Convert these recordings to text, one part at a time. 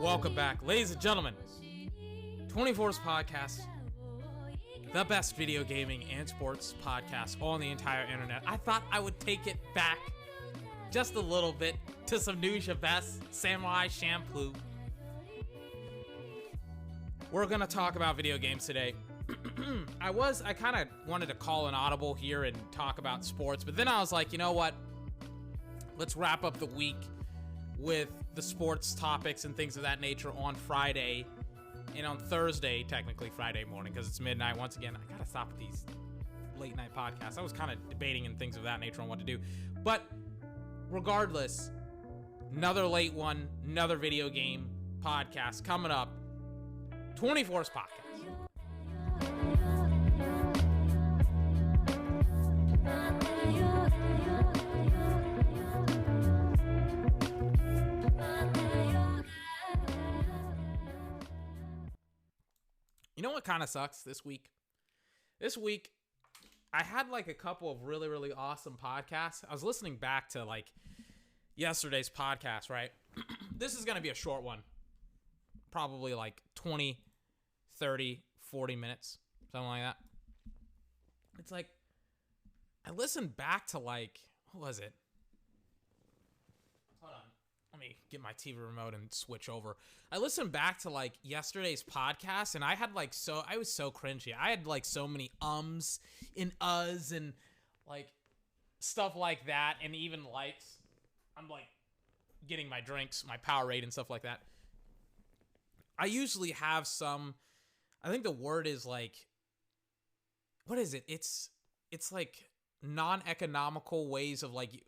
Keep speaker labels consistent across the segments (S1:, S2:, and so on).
S1: welcome back. Ladies and gentlemen, 24's podcast, the best video gaming and sports podcast on the entire internet. I thought I would take it back just a little bit to some new Chavez Samurai Champloo. We're going to talk about video games today. I kind of wanted to call an audible here and talk about sports, but then I was like, you know what? Let's wrap up the week with the sports topics and things of that nature on Friday and on Thursday, technically Friday morning, because it's midnight. Once again, I got to stop with these late night podcasts. I was kind of debating and things of that nature on what to do. But regardless, another late one, another video game podcast coming up. 24's podcast. You know what kind of sucks this week? This week, I had like a couple of really, really awesome podcasts. I was listening back to like yesterday's podcast, right? This is going to be a short one. Probably like 20, 30, 40 minutes, something like that. It's like, I listened back to like, what was it? Hold on. Let me get my TV remote and switch over. I listened back to like yesterday's podcast and I was so cringy. I had like so many ums and uhs and like stuff like that. And even likes, I'm like getting my drinks, my Powerade and stuff like that. I usually have some, I think the word is like, what is it? It's like non-economical ways of like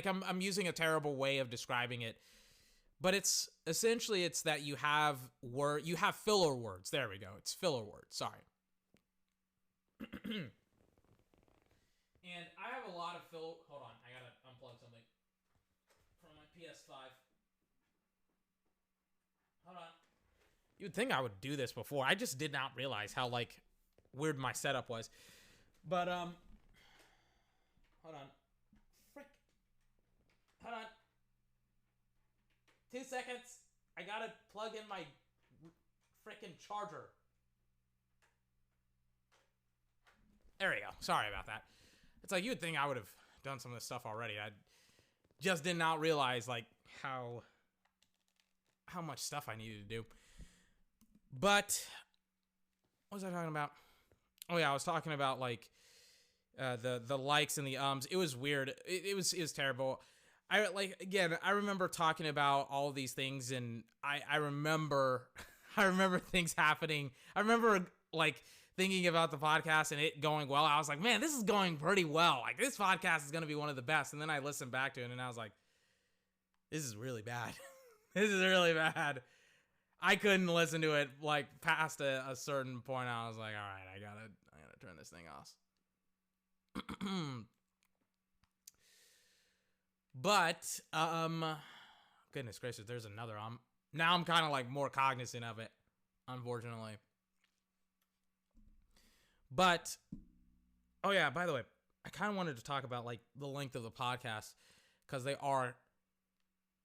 S1: I'm using a terrible way of describing it, but it's essentially it's that you have filler words. There we go. It's filler words. Sorry. And I have a lot of hold on, I gotta unplug something from my PS5. Hold on. You'd think I would do this before. I just did not realize how like weird my setup was. But hold on. Hold on. 2 seconds. I gotta plug in my frickin' charger. There we go. Sorry about that. It's like you'd think I would have done some of this stuff already. I just did not realize like how much stuff I needed to do. But what was I talking about? Oh yeah, I was talking about like the likes and the ums. It was weird. It was terrible. I remember talking about all of these things, and I remember things happening. I remember like thinking about the podcast and it going well. I was like, man, this is going pretty well. Like this podcast is gonna be one of the best. And then I listened back to it and I was like, this is really bad. This is really bad. I couldn't listen to it like past a certain point. I was like, all right, I gotta turn this thing off. But goodness gracious, there's another now I'm kind of like more cognizant of it, unfortunately. But oh yeah, by the way, I kind of wanted to talk about like the length of the podcast because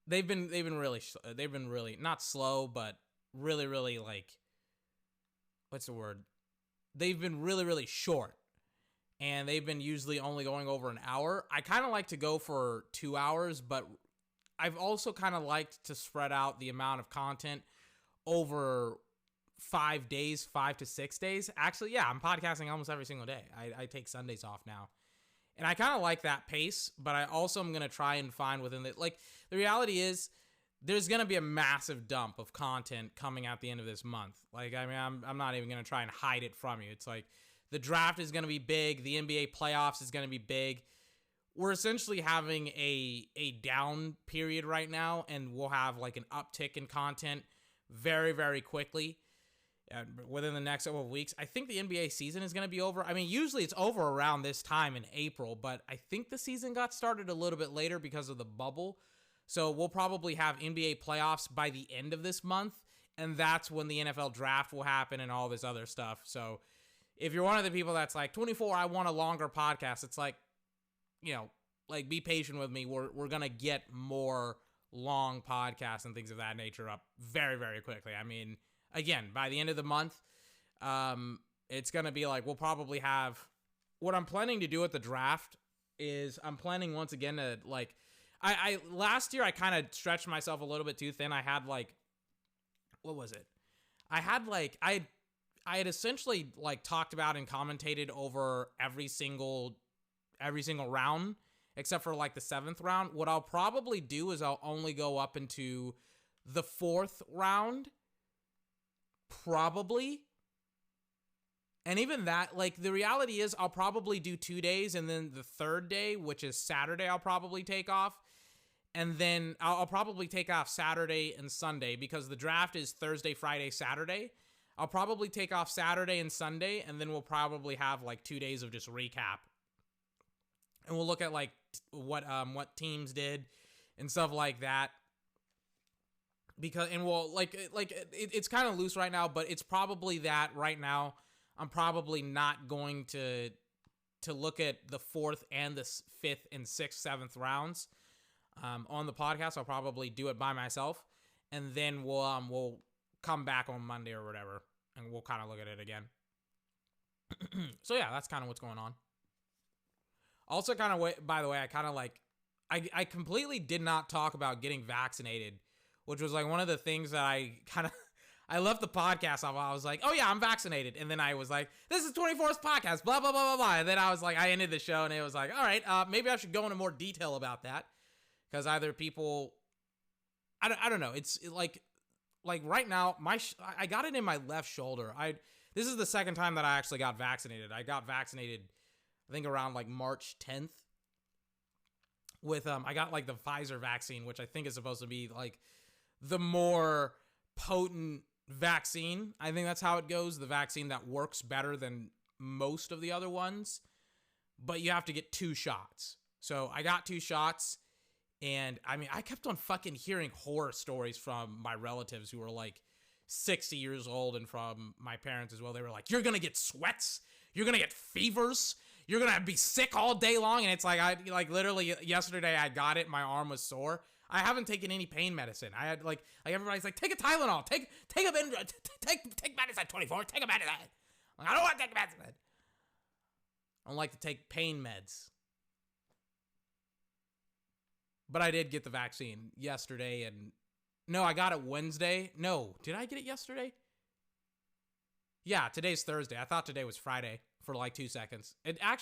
S1: they've been really not slow, but really, really like, what's the word? They've been really, really short. And they've been usually only going over an hour. I kind of like to go for 2 hours, but I've also kind of liked to spread out the amount of content over 5 days, 5 to 6 days. Actually, yeah, I'm podcasting almost every single day. I take Sundays off now. And I kind of like that pace, but I also am going to try and find within it. Like, the reality is, there's going to be a massive dump of content coming at the end of this month. Like, I mean, I'm not even going to try and hide it from you. It's like, the draft is going to be big. The NBA playoffs is going to be big. We're essentially having a down period right now, and we'll have like an uptick in content very, very quickly within the next couple of weeks. I think the NBA season is going to be over. I mean, usually it's over around this time in April, but I think the season got started a little bit later because of the bubble. So we'll probably have NBA playoffs by the end of this month, and that's when the NFL draft will happen and all this other stuff. So if you're one of the people that's like, 24, I want a longer podcast, it's like, you know, like, be patient with me. We're going to get more long podcasts and things of that nature up very, very quickly. I mean, again, by the end of the month, it's going to be like, we'll probably have, what I'm planning to do at the draft is I'm planning once again to like, I last year I kind of stretched myself a little bit too thin. I had like, what was it? I had like, I had essentially like talked about and commentated over every single round except for like the 7th round. What I'll probably do is I'll only go up into the 4th round, probably. And even that, like, the reality is I'll probably do 2 days, and then the 3rd day, which is Saturday, I'll probably take off. And then I'll probably take off Saturday and Sunday because the draft is Thursday, Friday, Saturday. I'll probably take off Saturday and Sunday, and then we'll probably have like 2 days of just recap. And we'll look at like what teams did and stuff like that. Because, and we'll it's kind of loose right now, but it's probably that right now. I'm probably not going to look at the 4th and the 5th and 6th, 7th rounds on the podcast. I'll probably do it by myself, and then we'll come back on Monday or whatever, and we'll kind of look at it again. So yeah, that's kind of what's going on. Also, kind of, by the way, I kind of like, I completely did not talk about getting vaccinated, which was like one of the things that I kind of, I left the podcast off. I was like, oh yeah, I'm vaccinated. And then I was like, this is 24th podcast, blah, blah, blah, blah, blah. And then I was like, I ended the show and it was like, all right, maybe I should go into more detail about that. Because either people, I don't know. It's like right now, I got it in my left shoulder. This is the 2nd time that I actually got vaccinated. I got vaccinated, I think around like March 10th with, I got like the Pfizer vaccine, which I think is supposed to be like the more potent vaccine. I think that's how it goes. The vaccine that works better than most of the other ones, but you have to get 2 shots. So I got 2 shots, and I mean, I kept on fucking hearing horror stories from my relatives who were like 60 years old, and from my parents as well. They were like, you're gonna get sweats, you're gonna get fevers, you're gonna be sick all day long. And it's like, I like literally yesterday I got it, my arm was sore. I haven't taken any pain medicine. I had like everybody's like, take a Tylenol, take medicine 24, take a medicine. Like, I don't want to take medicine. I don't like to take pain meds. But I did get the vaccine yesterday, and no, I got it Wednesday. No, did I get it yesterday? Yeah, today's Thursday. I thought today was Friday for like 2 seconds.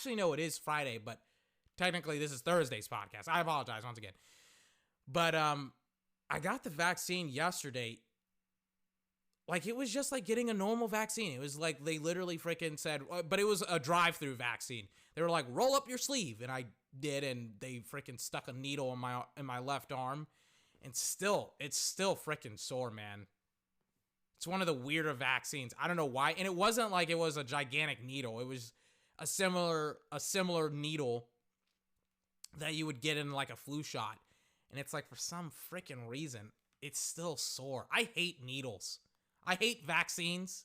S1: No, it is Friday, but technically this is Thursday's podcast. I apologize once again. But I got the vaccine yesterday. Like, it was just like getting a normal vaccine. It was like they literally freaking said, but it was a drive-through vaccine. They were like, roll up your sleeve, and I did, and they freaking stuck a needle in my left arm, and it's still freaking sore, man. It's one of the weirder vaccines. I don't know why, and it wasn't like it was a gigantic needle. It was a similar needle that you would get in like a flu shot. And it's like, for some freaking reason, it's still sore. I hate needles. I hate vaccines.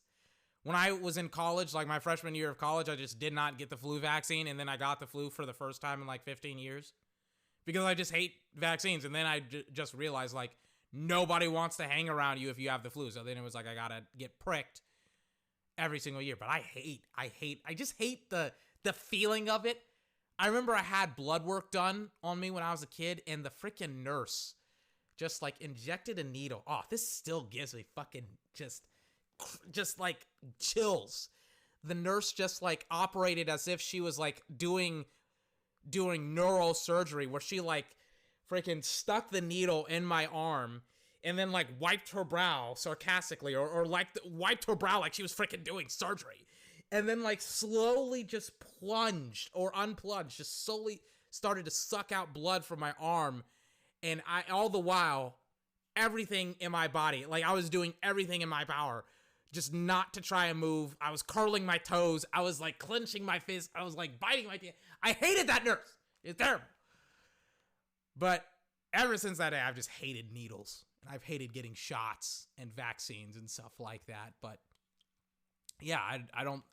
S1: When I was in college, like my freshman year of college, I just did not get the flu vaccine. And then I got the flu for the first time in like 15 years. Because I just hate vaccines. And then I just realized, like, nobody wants to hang around you if you have the flu. So then it was like, I got to get pricked every single year. But I just hate the feeling of it. I remember I had blood work done on me when I was a kid, and the freaking nurse just like injected a needle. Oh, this still gives me fucking just like chills. The nurse just like operated as if she was like doing neurosurgery, where she like freaking stuck the needle in my arm and then like wiped her brow sarcastically, or like wiped her brow like she was freaking doing surgery. And then like slowly just plunged or unplunged, just slowly started to suck out blood from my arm. And all the while, everything in my body, like I was doing everything in my power just not to try and move. I was curling my toes. I was like clenching my fist. I was like biting my teeth. I hated that nurse. It's terrible. But ever since that day, I've just hated needles. And I've hated getting shots and vaccines and stuff like that. But yeah,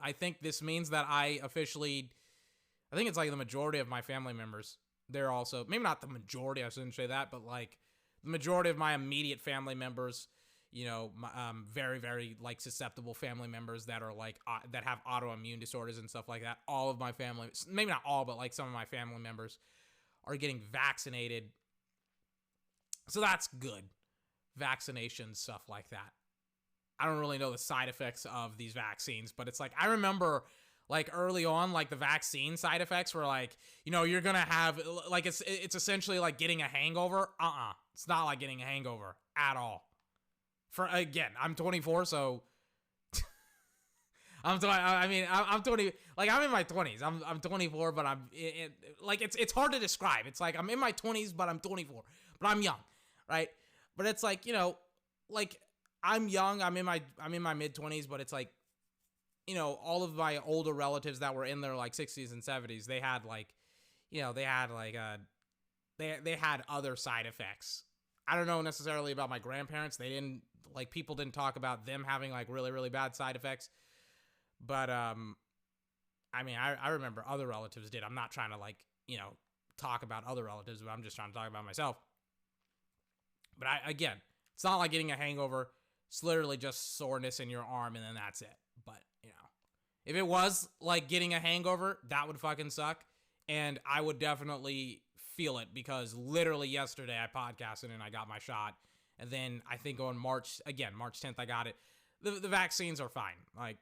S1: I think this means that I think it's like the majority of my family members, they're also, maybe not the majority, I shouldn't say that, but like the majority of my immediate family members, very, very like susceptible family members that are like that have autoimmune disorders and stuff like that. All of my family, maybe not all, but like some of my family members are getting vaccinated. So that's good. Vaccinations, stuff like that. I don't really know the side effects of these vaccines, but it's like, I remember like early on, like the vaccine side effects were like, you're going to have like, it's essentially like getting a hangover. It's not like getting a hangover at all. I'm 24, so I'm 20, like I'm in my 20s. I'm 24, but it's hard to describe. It's like I'm in my 20s, but I'm 24, but I'm young, right? But it's like, like I'm young, I'm in my mid 20s, but it's like, all of my older relatives that were in their like 60s and 70s, they had they had other side effects. I don't know necessarily about my grandparents. People didn't talk about them having like really, really bad side effects. But, I remember other relatives did. I'm not trying to talk about other relatives, but I'm just trying to talk about myself. But again, it's not like getting a hangover. It's literally just soreness in your arm and then that's it. But, if it was like getting a hangover, that would fucking suck. And I would definitely feel it because literally yesterday I podcasted and I got my shot. And then I think on March 10th, I got it. The vaccines are fine. Like,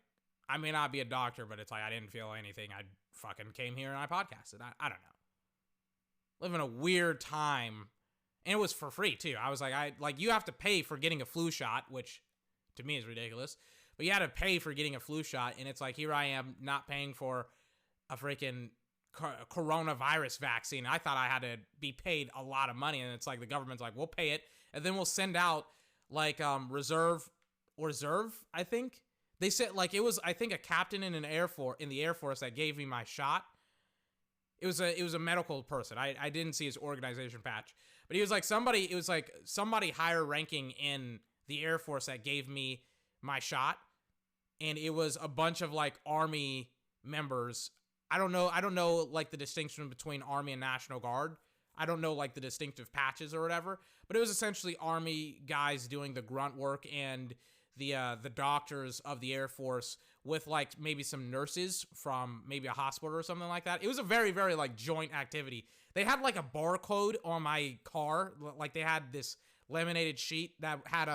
S1: I may not be a doctor, but it's like I didn't feel anything. I fucking came here and I podcasted. I don't know. Live in a weird time. And it was for free, too. I was like, you have to pay for getting a flu shot, which to me is ridiculous. But you had to pay for getting a flu shot. And it's like, here I am not paying for a freaking coronavirus vaccine. I thought I had to be paid a lot of money. And it's like the government's like, we'll pay it. And then we'll send out like reserve, I think. They said like it was, I think, a captain in the Air Force that gave me my shot. It was a medical person. I didn't see his organization patch, but he was like somebody higher ranking in the Air Force that gave me my shot, and it was a bunch of like Army members. I don't know like the distinction between Army and National Guard. I don't know like the distinctive patches or whatever, but it was essentially Army guys doing the grunt work and the doctors of the Air Force with like maybe some nurses from maybe a hospital or something like that. It was a very, very like joint activity. They had like a barcode on my car. Like they had this laminated sheet that had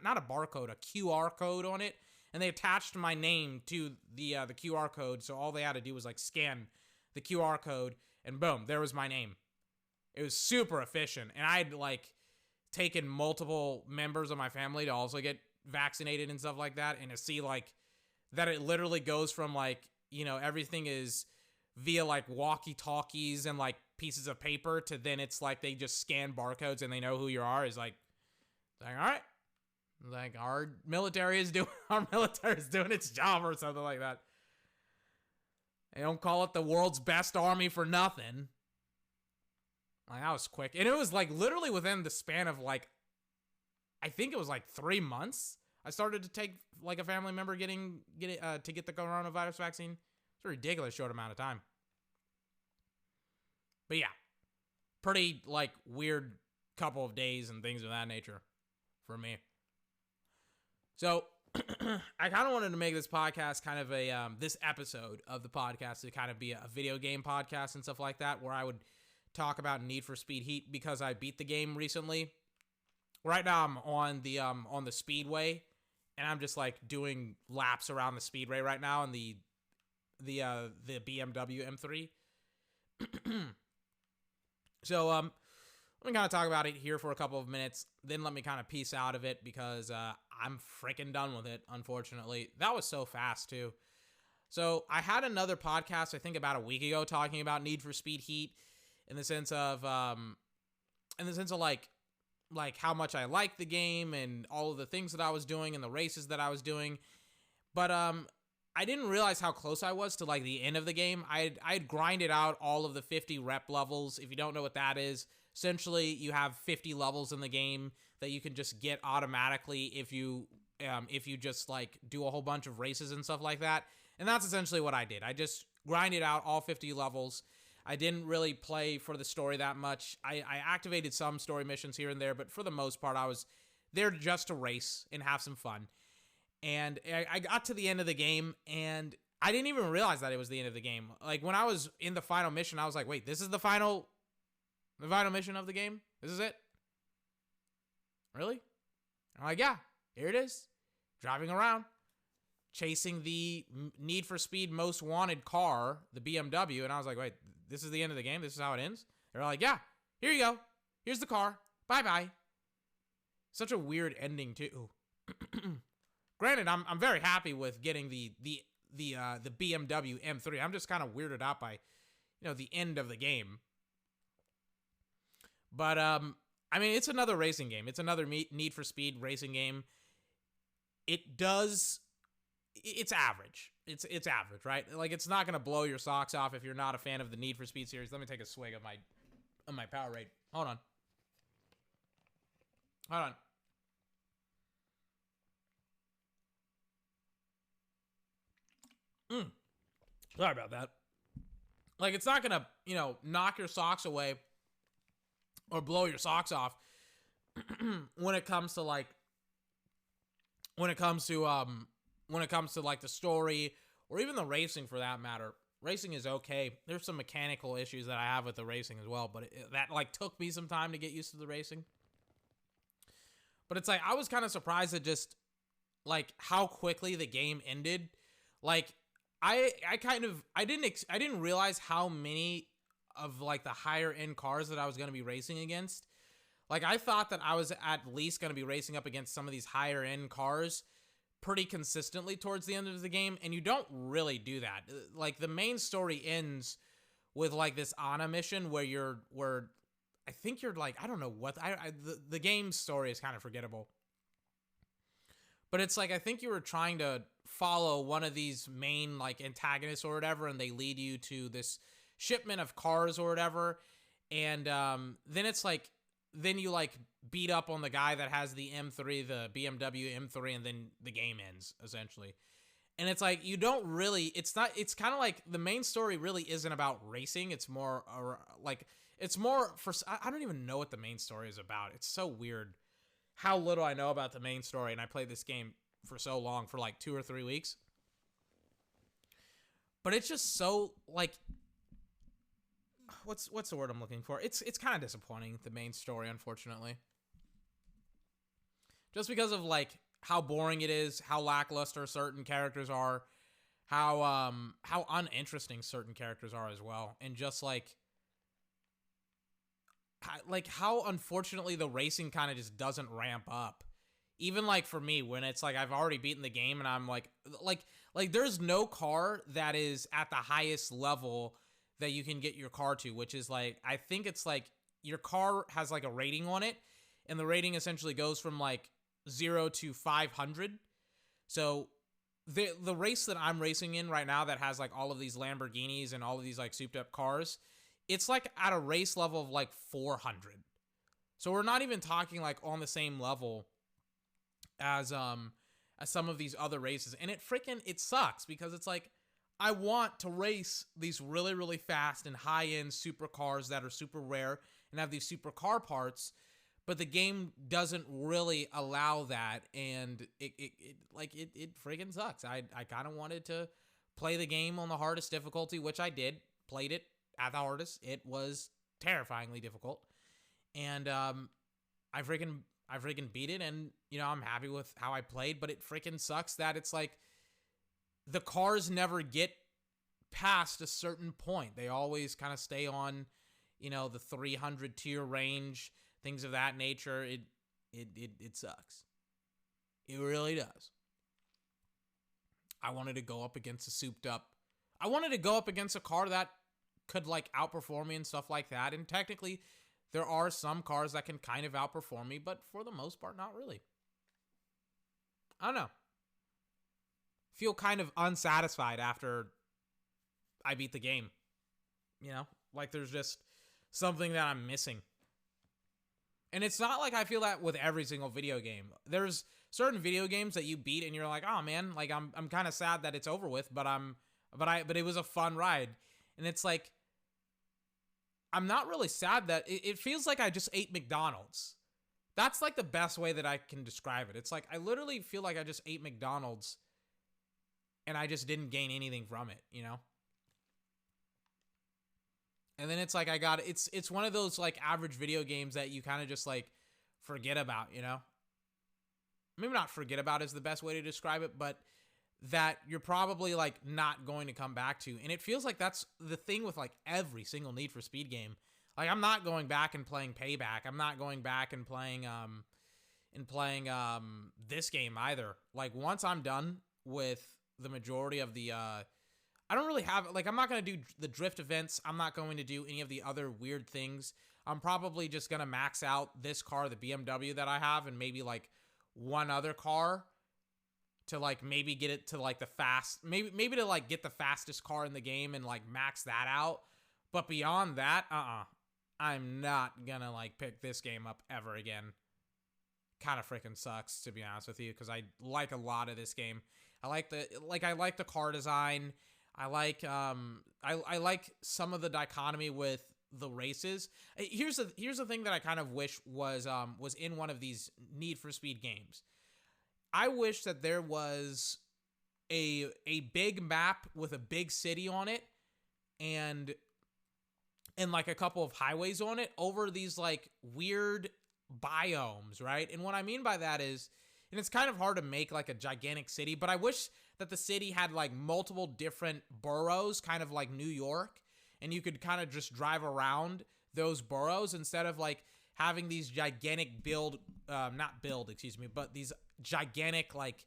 S1: not a barcode, a QR code on it. And they attached my name to the QR code. So all they had to do was like scan the QR code and boom, there was my name. It was super efficient. And I'd like taken multiple members of my family to also get vaccinated and stuff like that, and to see like that it literally goes from like everything is via like walkie-talkies and like pieces of paper to then it's like they just scan barcodes and they know who you are is like all right, like our military is doing its job or something like that. They don't call it the world's best army for nothing. Like that was quick, and it was like literally within the span of like I think it was like 3 months. I started to take like a family member to get the coronavirus vaccine. It's a ridiculous short amount of time. But yeah, pretty like weird couple of days and things of that nature for me. So I kind of wanted to make this podcast kind of this episode of the podcast to kind of be a video game podcast and stuff like that, where I would talk about Need for Speed Heat because I beat the game recently. Right now I'm on the speedway, and I'm just like doing laps around the speedway right now in the BMW M3. So let me kind of talk about it here for a couple of minutes, then let me kind of peace out of it because I'm freaking done with it, unfortunately. That was so fast too. So I had another podcast I think about a week ago talking about Need for Speed Heat in the sense of like how much I liked the game and all of the things that I was doing and the races that I was doing. But I didn't realize how close I was to like the end of the game. I'd grinded out all of the 50 rep levels. If you don't know what that is, essentially you have 50 levels in the game that you can just get automatically if you just like do a whole bunch of races and stuff like that. And that's essentially what I did. I just grinded out all 50 levels. I didn't really play for the story that much. I activated some story missions here and there, but for the most part, I was there just to race and have some fun. And I got to the end of the game, and I didn't even realize that it was the end of the game. Like, when I was in the final mission, I was like, wait, this is the final mission of the game? This is it? Really? I'm like, yeah, here it is. Driving around, chasing the Need for Speed Most Wanted car, the BMW, and I was like, wait, this is the end of the game? This is how it ends? They're like, yeah, here you go. Here's the car. Bye-bye. Such a weird ending, too. Granted, I'm very happy with getting the BMW M3. I'm just kind of weirded out by, the end of the game. But I mean, it's another racing game. It's another Need for Speed racing game. It's average. It's average, right? Like, it's not gonna blow your socks off if you're not a fan of the Need for Speed series. Let me take a swig of my Powerade. Hold on. Sorry about that. Like, it's not gonna, knock your socks away or blow your socks off when it comes to like the story or even the racing, for that matter. Racing is okay. There's some mechanical issues that I have with the racing as well, but that like took me some time to get used to the racing. But it's like, I was kind of surprised at just like how quickly the game ended. Like, I didn't realize how many of like the higher end cars that I was going to be racing against. Like, I thought that I was at least going to be racing up against some of these higher end cars pretty consistently towards the end of the game, and you don't really do that. Like, the main story ends with like this Anna mission where I think you're like, I don't know what, the game's story is kind of forgettable. But it's like, I think you were trying to follow one of these main like antagonists or whatever, and they lead you to this shipment of cars or whatever. And then it's like, then you like beat up on the guy that has the M3, the BMW M3, and then the game ends essentially. And it's like, you don't really, it's kind of like the main story really isn't about racing. It's more I don't even know what the main story is about. It's so weird how little I know about the main story, and I played this game for so long, for like 2 or 3 weeks. But it's just so like, what's the word I'm looking for? It's kind of disappointing, the main story, unfortunately. Just because of like how boring it is, how lackluster certain characters are, how uninteresting certain characters are as well, and just like how unfortunately the racing kind of just doesn't ramp up. Even like for me, when it's like I've already beaten the game and I'm like there's no car that is at the highest level that you can get your car to, which is like, I think it's like your car has like a rating on it, and the rating essentially goes from like 0 to 500. So the race that I'm racing in right now that has like all of these Lamborghinis and all of these like souped up cars, it's like at a race level of like 400. So we're not even talking like on the same level as some of these other races. And it sucks, because it's like, I want to race these really, really fast and high-end supercars that are super rare and have these super car parts, but the game doesn't really allow that, and it friggin' sucks. I kind of wanted to play the game on the hardest difficulty, which I did. Played it at the hardest. It was terrifyingly difficult, and I freaking beat it, and I'm happy with how I played. But it freaking sucks that it's like, the cars never get past a certain point. They always kind of stay on, the 300 tier range, things of that nature. It sucks. It really does. I wanted to go up against I wanted to go up against a car that could like outperform me and stuff like that. And technically, there are some cars that can kind of outperform me, but for the most part, not really. I don't know. Feel kind of unsatisfied after I beat the game. Like there's just something that I'm missing. And it's not like I feel that with every single video game. There's certain video games that you beat and you're like, oh man, like I'm kind of sad that it's over with, but it was a fun ride. And it's like, I'm not really sad that it feels like I just ate McDonald's. That's like the best way that I can describe it. It's like I literally feel like I just ate McDonald's and I just didn't gain anything from it, you know? And then it's like it's one of those like average video games that you kind of just like forget about, you know? Maybe not forget about is the best way to describe it, but that you're probably like not going to come back to. And it feels like that's the thing with like every single Need for Speed game. Like I'm not going back and playing Payback. I'm not going back and playing this game either. Like once I'm done with the majority of the I don't really have like I'm not going to do the drift events. I'm not going to do any of the other weird things. I'm probably just going to max out this car, the BMW that I have, and maybe like one other car to like maybe get it to like the maybe to like get the fastest car in the game and like max that out. But beyond that, I'm not gonna like pick this game up ever again. Kind of freaking sucks, to be honest with you, because I like a lot of this game. I like the car design. I like I like some of the dichotomy with the races. Here's the thing that I kind of wish was in one of these Need for Speed games. I wish that there was a big map with a big city on it and like a couple of highways on it over these like weird biomes, right? And what I mean by that is, and it's kind of hard to make like a gigantic city, but I wish that the city had like multiple different boroughs, kind of like New York, and you could kind of just drive around those boroughs instead of like having these gigantic but these gigantic like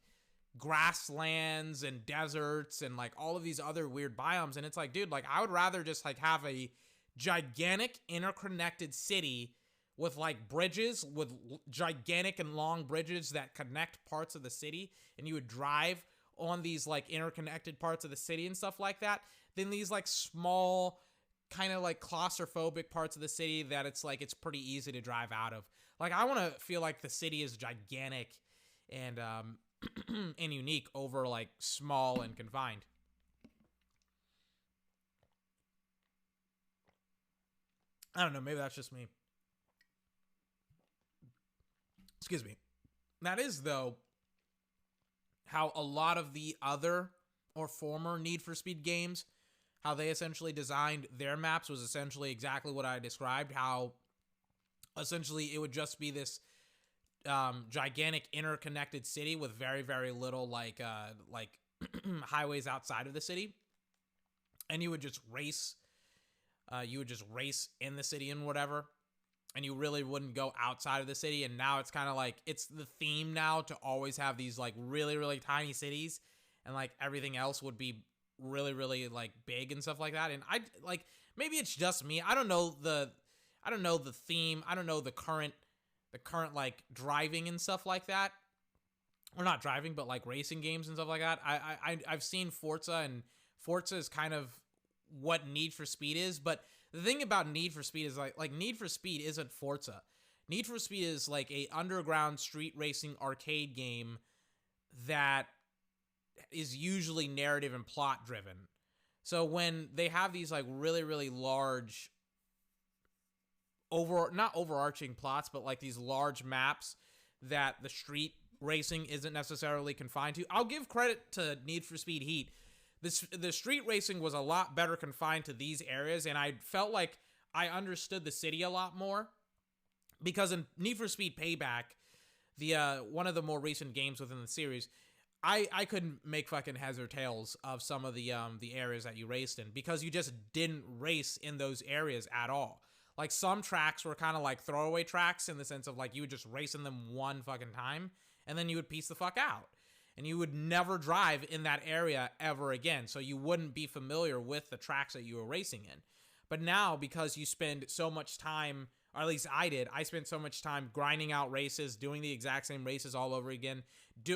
S1: grasslands and deserts and like all of these other weird biomes. And it's like, dude, like I would rather just like have a gigantic interconnected city with like bridges, with gigantic and long bridges that connect parts of the city, and you would drive on these like interconnected parts of the city and stuff like that, than these like small kind of like claustrophobic parts of the city that it's like it's pretty easy to drive out of. Like I want to feel like the city is gigantic and and unique over like small and confined. I don't know, maybe that's just me. Excuse me. That is, though, how a lot of the other or former Need for Speed games, how they essentially designed their maps was essentially exactly what I described, how essentially it would just be this gigantic interconnected city with very, very little like highways outside of the city. And you would just race in the city and whatever, and you really wouldn't go outside of the city. And now it's kind of like it's the theme now to always have these like really, really tiny cities, and like everything else would be really, really like big and stuff like that. And I like, maybe it's just me. I don't know the theme. I don't know the current like driving and stuff like that. Or not driving, but like racing games and stuff like that. I've seen Forza, and Forza is kind of what Need for Speed is. But the thing about Need for Speed is like Need for Speed isn't Forza. Need for Speed is like a underground street racing arcade game that is usually narrative and plot driven. So when they have these like really, really large not overarching plots, but like these large maps that the street racing isn't necessarily confined to. I'll give credit to Need for Speed Heat. The street racing was a lot better confined to these areas, and I felt like I understood the city a lot more, because in Need for Speed Payback, the one of the more recent games within the series, I couldn't make fucking heads or tails of some of the areas that you raced in, because you just didn't race in those areas at all. Like some tracks were kind of like throwaway tracks in the sense of like you would just race in them one fucking time and then you would piece the fuck out. And you would never drive in that area ever again. So you wouldn't be familiar with the tracks that you were racing in. But now, because you spend so much time, or at least I did, I spent so much time grinding out races, doing the exact same races all over again,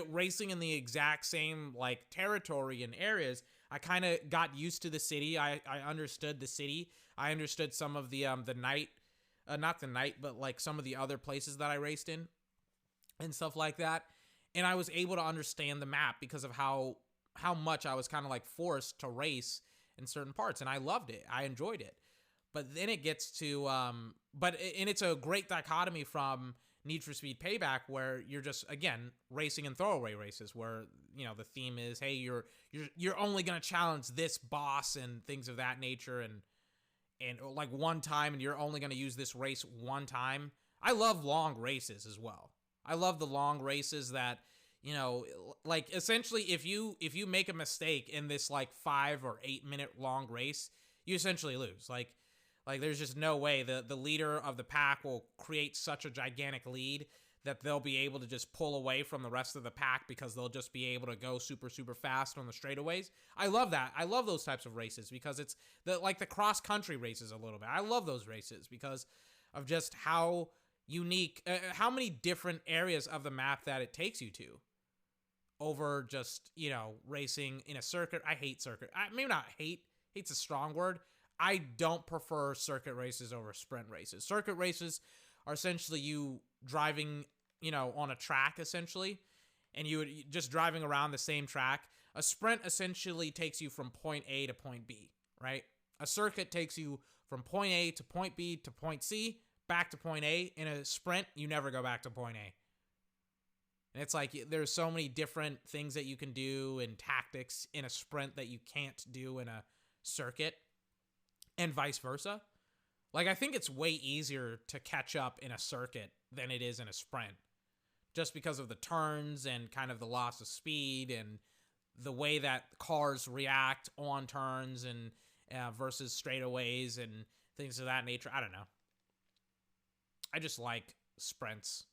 S1: racing in the exact same like territory and areas. I kind of got used to the city. I understood the city. I understood some of the night, not the night, but like some of the other places that I raced in and stuff like that. And I was able to understand the map because of how much I was kind of like forced to race in certain parts. And I loved it. I enjoyed it. But then it gets to and it's a great dichotomy from Need for Speed Payback, where you're just, again, racing in throwaway races, where, you know, the theme is, hey, you're only gonna challenge this boss and things of that nature, and like one time, and you're only gonna use this race one time. I love long races as well. I love the long races that, you know, like, essentially, if you make a mistake in this like 5 or 8 minute long race, you essentially lose. Like there's just no way the leader of the pack will create such a gigantic lead that they'll be able to just pull away from the rest of the pack because they'll just be able to go super, super fast on the straightaways. I love that. I love those types of races because it's like the cross country races a little bit. I love those races because of just how unique, how many different areas of the map that it takes you to over just, you know, racing in a circuit. I hate circuit. Maybe not hate. Hate's a strong word. I don't prefer circuit races over sprint races. Circuit races are essentially you driving, you know, on a track, essentially, and you would just driving around the same track. A sprint essentially takes you from point A to point B, right? A circuit takes you from point A to point B to point C, back to point A. In a sprint, you never go back to point A. And it's like there's so many different things that you can do and tactics in a sprint that you can't do in a circuit, and vice versa. Like, I think it's way easier to catch up in a circuit than it is in a sprint, just because of the turns and kind of the loss of speed and the way that cars react on turns and versus straightaways and things of that nature. I don't know. I just like sprints.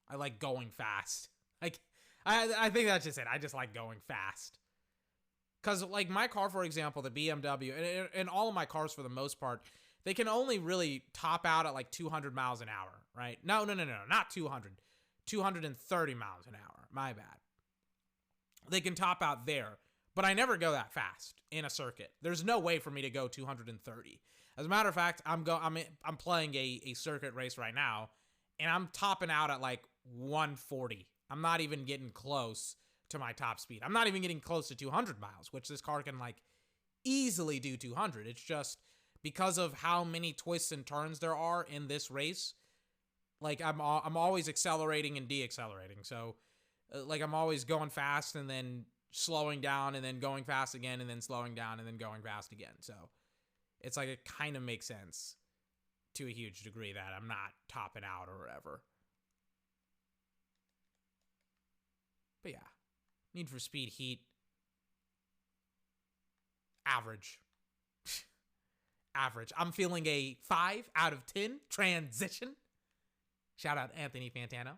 S1: I like going fast. Like, I think that's just it. I just like going fast. Because, like, my car, for example, the BMW, and all of my cars for the most part, they can only really top out at like 200 miles an hour, right? No, not 200. 230 miles an hour. My bad. They can top out there, but I never go that fast in a circuit. There's no way for me to go 230. As a matter of fact, I'm playing a circuit race right now, and I'm topping out at like 140. I'm not even getting close to my top speed. I'm not even getting close to 200 miles, which this car can like easily do 200. It's just because of how many twists and turns there are in this race. Like, I'm always accelerating and deaccelerating. So like, I'm always going fast and then slowing down and then going fast again and then slowing down and then going fast again. So it's like, it kind of makes sense to a huge degree that I'm not topping out or whatever. But yeah, Need for Speed Heat, average. Average. I'm feeling a 5 out of 10 transition. Shout out Anthony Fantano.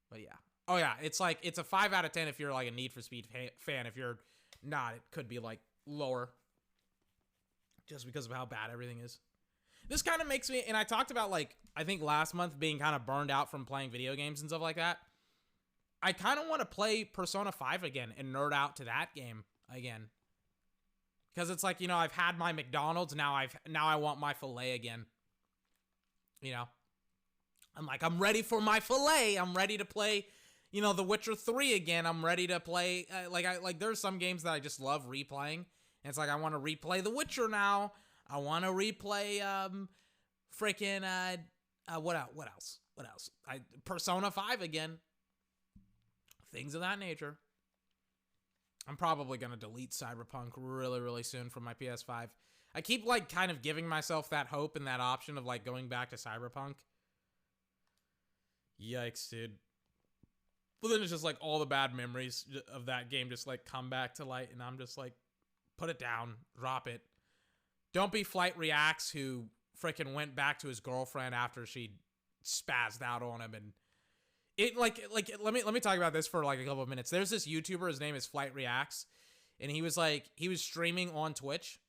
S1: But yeah. Oh yeah, it's like, it's a 5 out of 10 if you're like a Need for Speed fan. If you're not, it could be like lower, just because of how bad everything is. This kind of makes me, and I talked about, like, I think last month being kind of burned out from playing video games and stuff like that. I kind of want to play Persona 5 again and nerd out to that game again. Because it's like, you know, I've had my McDonald's, now I want my filet again. You know? I'm like, I'm ready for my filet. I'm ready to play, you know, The Witcher 3 again. I'm ready to play, there's some games that I just love replaying. And it's like, I want to replay The Witcher now. I want to replay, what else? Persona 5 again. Things of that nature. I'm probably going to delete Cyberpunk really, really soon from my PS5. I keep, like, kind of giving myself that hope and that option of, like, going back to Cyberpunk. Yikes, dude. But then it's just, like, all the bad memories of that game just, like, come back to light, and I'm just like, put it down. Drop it. Don't be Flight Reacts, who freaking went back to his girlfriend after she spazzed out on him, and it let me talk about this for like a couple of minutes. There's this YouTuber, his name is Flight Reacts, and he was streaming on Twitch.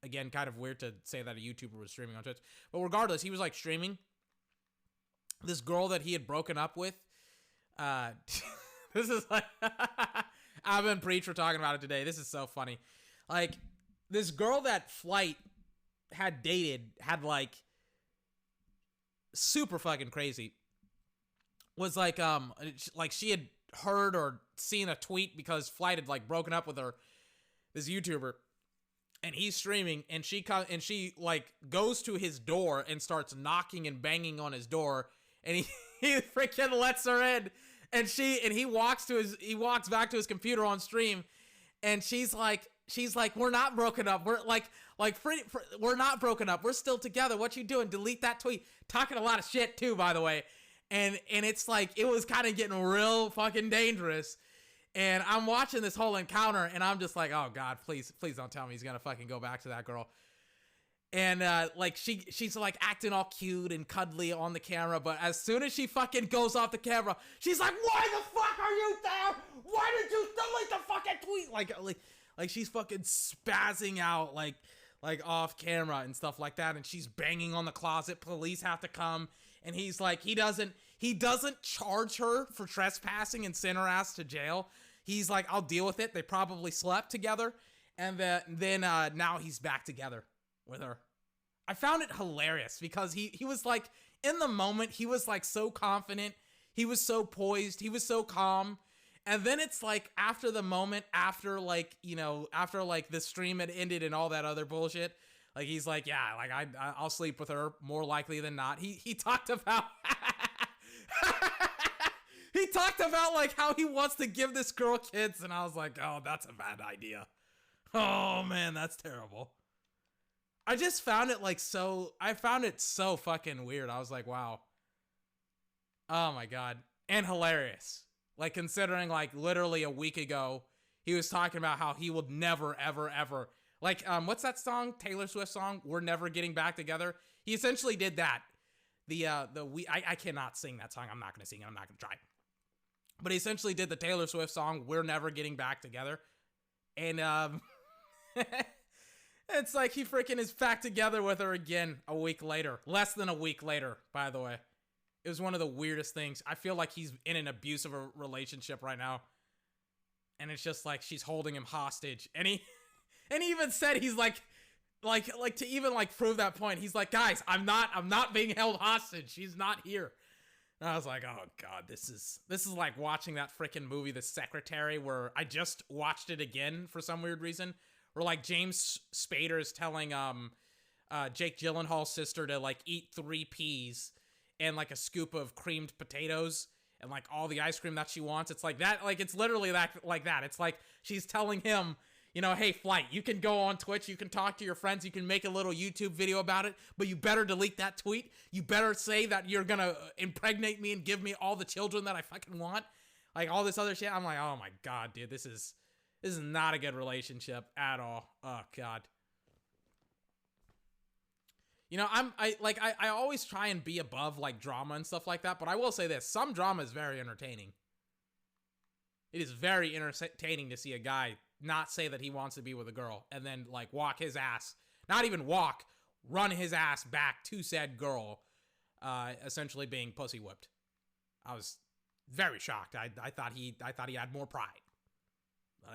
S1: Again, kind of weird to say that a YouTuber was streaming on Twitch, but regardless, he was like streaming this girl that he had broken up with. This is like I've been preached for talking about it today. This is so funny. Like, this girl that Flight had dated had like super fucking crazy. Was like she had heard or seen a tweet because Flight had like broken up with her, this YouTuber, and he's streaming, and she like goes to his door and starts knocking and banging on his door, and he freaking lets her in, and he walks back to his computer on stream, and she's like, we're not broken up. We're we're not broken up. We're still together. What you doing? Delete that tweet. Talking a lot of shit too, by the way. And it's like, it was kind of getting real fucking dangerous. And I'm watching this whole encounter, and I'm just like, oh God, please don't tell me he's gonna fucking go back to that girl. And like she's like acting all cute and cuddly on the camera, but as soon as she fucking goes off the camera, she's like, why the fuck are you there? Why did you delete the fucking tweet? Like she's fucking spazzing out like off camera and stuff like that, and she's banging on the closet. Police have to come, and he's like, he doesn't charge her for trespassing and send her ass to jail. He's like, I'll deal with it. They probably slept together, and then now he's back together with her. I found it hilarious because he was like, in the moment, he was like so confident, he was so poised, he was so calm. And then it's like, after the moment, after like the stream had ended and all that other bullshit, like he's like, yeah, like I'll sleep with her more likely than not. He talked about he talked about like how he wants to give this girl kids, and I was like, oh, that's a bad idea. Oh man, that's terrible. I just found it so fucking weird. I was like, wow. Oh my God. And hilarious. Like, considering like literally a week ago, he was talking about how he would never, ever, ever, like, what's that song? Taylor Swift song? We're Never Getting Back Together. He essentially did that. I cannot sing that song. I'm not going to sing it. I'm not going to try. But he essentially did the Taylor Swift song, We're Never Getting Back Together. And, it's like he freaking is back together with her again a week later. Less than a week later, by the way. It was one of the weirdest things. I feel like he's in an abusive relationship right now. And it's just like she's holding him hostage. And he even said, he's like to even like prove that point, he's like, guys, I'm not being held hostage. She's not here. And I was like, oh God, this is like watching that freaking movie, The Secretary, where I just watched it again for some weird reason. Where like James Spader is telling Jake Gyllenhaal's sister to like eat 3 peas and like a scoop of creamed potatoes and like all the ice cream that she wants. It's like that, like it's literally that. It's like she's telling him, hey, Flight, you can go on Twitch, you can talk to your friends, you can make a little YouTube video about it, but you better delete that tweet. You better say that you're gonna impregnate me and give me all the children that I fucking want. Like all this other shit. I'm like, oh my God, dude, this is not a good relationship at all. Oh God. I always try and be above like drama and stuff like that, but I will say this, some drama is very entertaining. It is very entertaining to see a guy not say that he wants to be with a girl and then like walk his ass, not even walk, run his ass back to said girl, essentially being pussy whipped. I was very shocked. I thought he had more pride.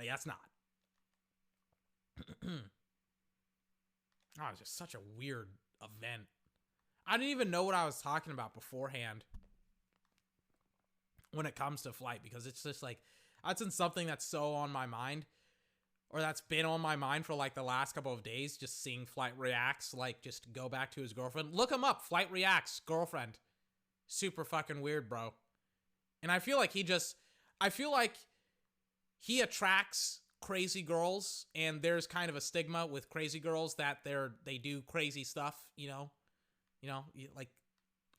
S1: That's not. Oh, it's just such a weird event. I didn't even know what I was talking about beforehand when it comes to Flight, because it's just like, that's been something that's so on my mind, or that's been on my mind for like the last couple of days, just seeing Flight reacts, like just go back to his girlfriend. Look him up, Flight reacts, girlfriend. Super fucking weird, bro. And I feel like he attracts crazy girls, and there's kind of a stigma with crazy girls that they do crazy stuff, like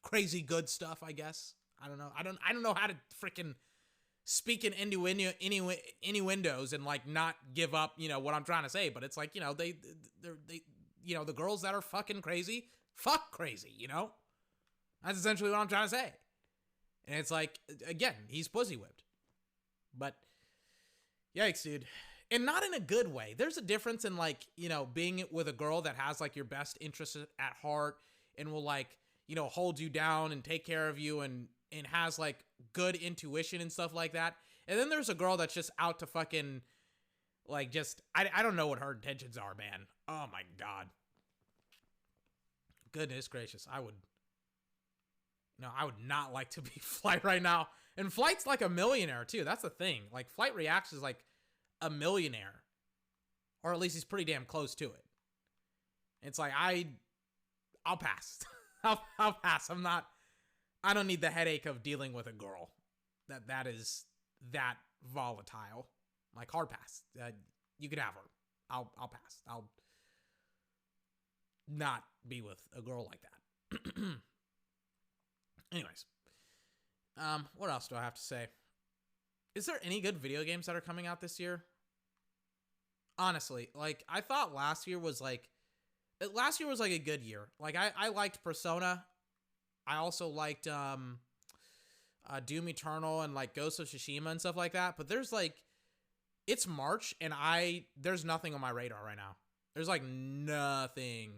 S1: crazy good stuff, I guess. I don't know. I don't know how to freaking speak in innuendos and like not give up, what I'm trying to say, but it's like, they the girls that are fucking crazy, fuck crazy, That's essentially what I'm trying to say. And it's like, again, he's pussy whipped. But yikes, dude. And not in a good way. There's a difference in like, being with a girl that has like your best interests at heart and will like, hold you down and take care of you and has like good intuition and stuff like that. And then there's a girl that's just out to fucking like I don't know what her intentions are, man. Oh my God. Goodness gracious. I would not like to be Flight right now. And Flight's like a millionaire too. That's the thing. Like Flight Reacts is like a millionaire, or at least he's pretty damn close to it. It's like I'll pass. I'll pass. I don't need the headache of dealing with a girl that is that volatile. Like, hard pass. You can have her. I'll pass. I'll not be with a girl like that. Anyways, what else do I have to say? Is there any good video games that are coming out this year? Honestly, like, I thought last year was like a good year. Like, I liked Persona. I also liked Doom Eternal and like Ghost of Tsushima and stuff like that. But there's like, it's March and there's nothing on my radar right now. There's like nothing.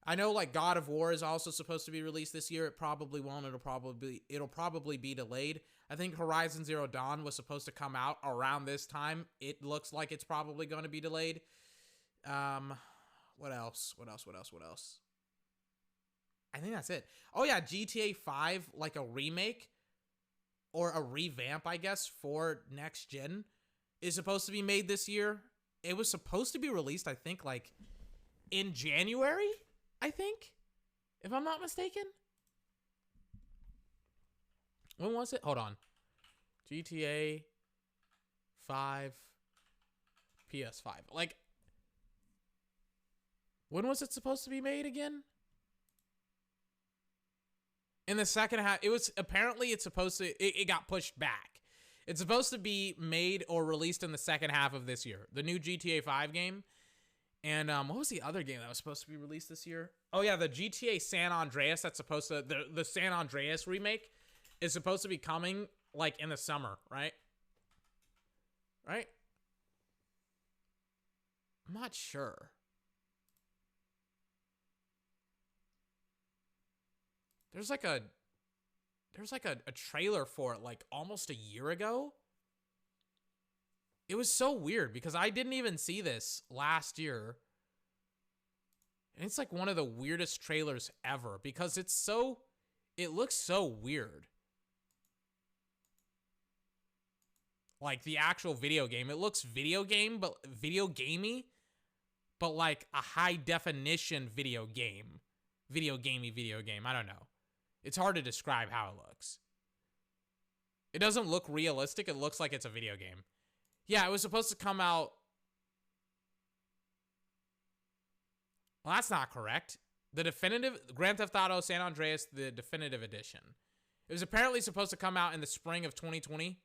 S1: I know like God of War is also supposed to be released this year. It probably won't. It'll probably be delayed. I think Horizon Zero Dawn was supposed to come out around this time. It looks like it's probably going to be delayed. What else? I think that's it. Oh yeah, GTA 5, like a remake or a revamp, I guess, for next gen is supposed to be made this year. It was supposed to be released, I think, like in January, I think, if I'm not mistaken. When was it? Hold on. GTA 5 PS5. Like, when was it supposed to be made again? In the second half. It got pushed back. It's supposed to be made or released in the second half of this year. The new GTA 5 game. And what was the other game that was supposed to be released this year? Oh yeah, the GTA San Andreas. That's supposed to the San Andreas remake is supposed to be coming like in the summer, right? Right? I'm not sure. There's like a trailer for it like almost a year ago. It was so weird because I didn't even see this last year. And it's like one of the weirdest trailers ever because it looks so weird. Like the actual video game, it looks video gamey, but like a high definition video game. Video game. I don't know. It's hard to describe how it looks. It doesn't look realistic. It looks like it's a video game. Yeah, it was supposed to come out. Well, that's not correct. The definitive Grand Theft Auto San Andreas, the definitive edition. It was apparently supposed to come out in the spring of 2020.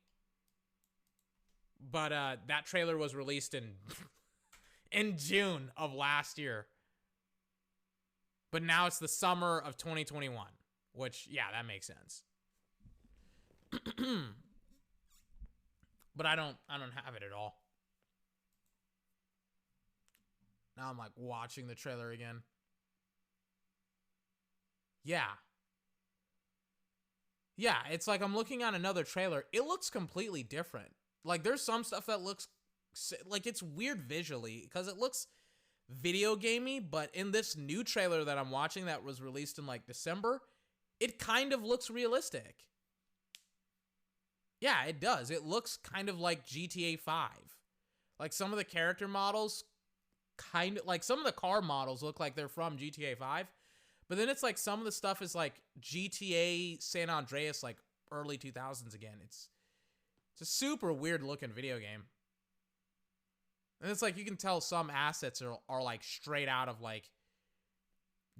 S1: But that trailer was released in June of last year. But now it's the summer of 2021. Which, yeah, that makes sense. But I don't have it at all. Now I'm like watching the trailer again. Yeah. Yeah, it's like I'm looking at another trailer. It looks completely different. Like there's some stuff that looks like it's weird visually because it looks video gamey, but in this new trailer that I'm watching that was released in like December, it kind of looks realistic. Yeah, it does. It looks kind of like GTA 5. Like some of the character models some of the car models look like they're from GTA 5. But then it's like some of the stuff is like GTA San Andreas, like early 2000s again. It's a super weird looking video game. And it's like you can tell some assets are like straight out of like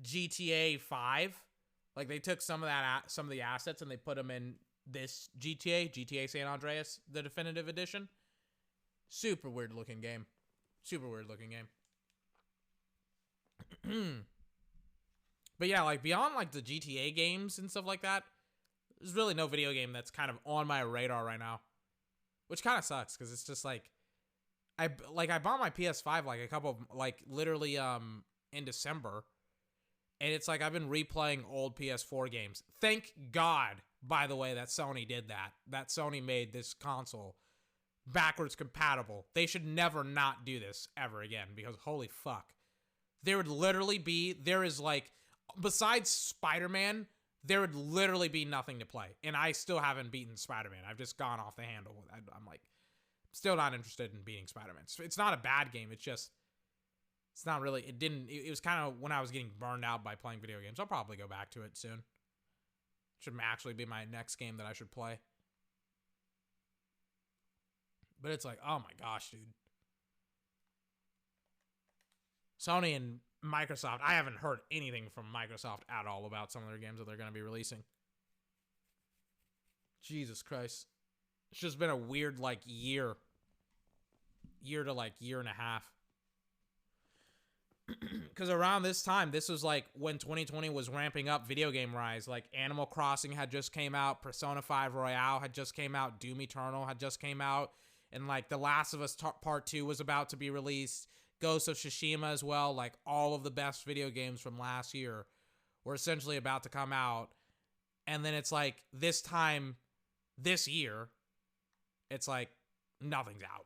S1: GTA 5. Like they took some of the assets and they put them in this GTA San Andreas, the definitive edition. Super weird looking game. But yeah, like beyond like the GTA games and stuff like that, there's really no video game that's kind of on my radar right now, which kind of sucks because it's just like I bought my PS5 like a couple of, like literally in December. And it's like I've been replaying old PS4 games. Thank God, by the way, that Sony did that. That Sony made this console backwards compatible. They should never not do this ever again because holy fuck. There is like, besides Spider-Man, there would literally be nothing to play. And I still haven't beaten Spider-Man. I've just gone off the handle. I'm like, still not interested in beating Spider-Man. It's not a bad game. It's just It's not really, it was kind of when I was getting burned out by playing video games. I'll probably go back to it soon. Should actually be my next game that I should play. But it's like, oh my gosh, dude. Sony and Microsoft, I haven't heard anything from Microsoft at all about some of their games that they're going to be releasing. Jesus Christ. It's just been a weird, like, year to, like, year and a half. Because around this time, this was, like, when 2020 was ramping up video game rise. Like, Animal Crossing had just came out. Persona 5 Royale had just came out. Doom Eternal had just came out. And, like, The Last of Us Part 2 was about to be released. Ghost of Tsushima as well. Like, all of the best video games from last year were essentially about to come out. And then it's like, this time, this year, it's like, nothing's out.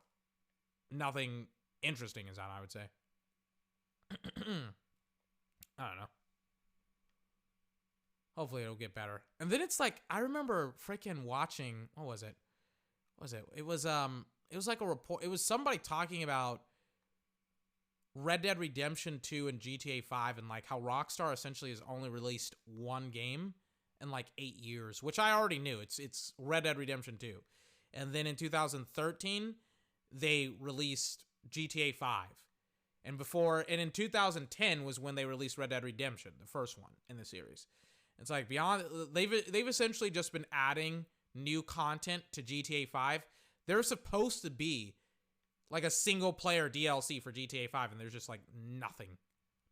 S1: Nothing interesting is out, I would say. I don't know. Hopefully it'll get better. And then it's like, I remember freaking watching, what was it? It was like a report. It was somebody talking about Red Dead Redemption 2 and GTA 5 and like how Rockstar essentially has only released one game in like 8 years, which I already knew. It's Red Dead Redemption 2. And then in 2013, they released GTA 5. And in 2010 was when they released Red Dead Redemption, the first one in the series. It's like beyond, they've essentially just been adding new content to GTA 5. There's supposed to be like a single player DLC for GTA 5, and there's just like nothing.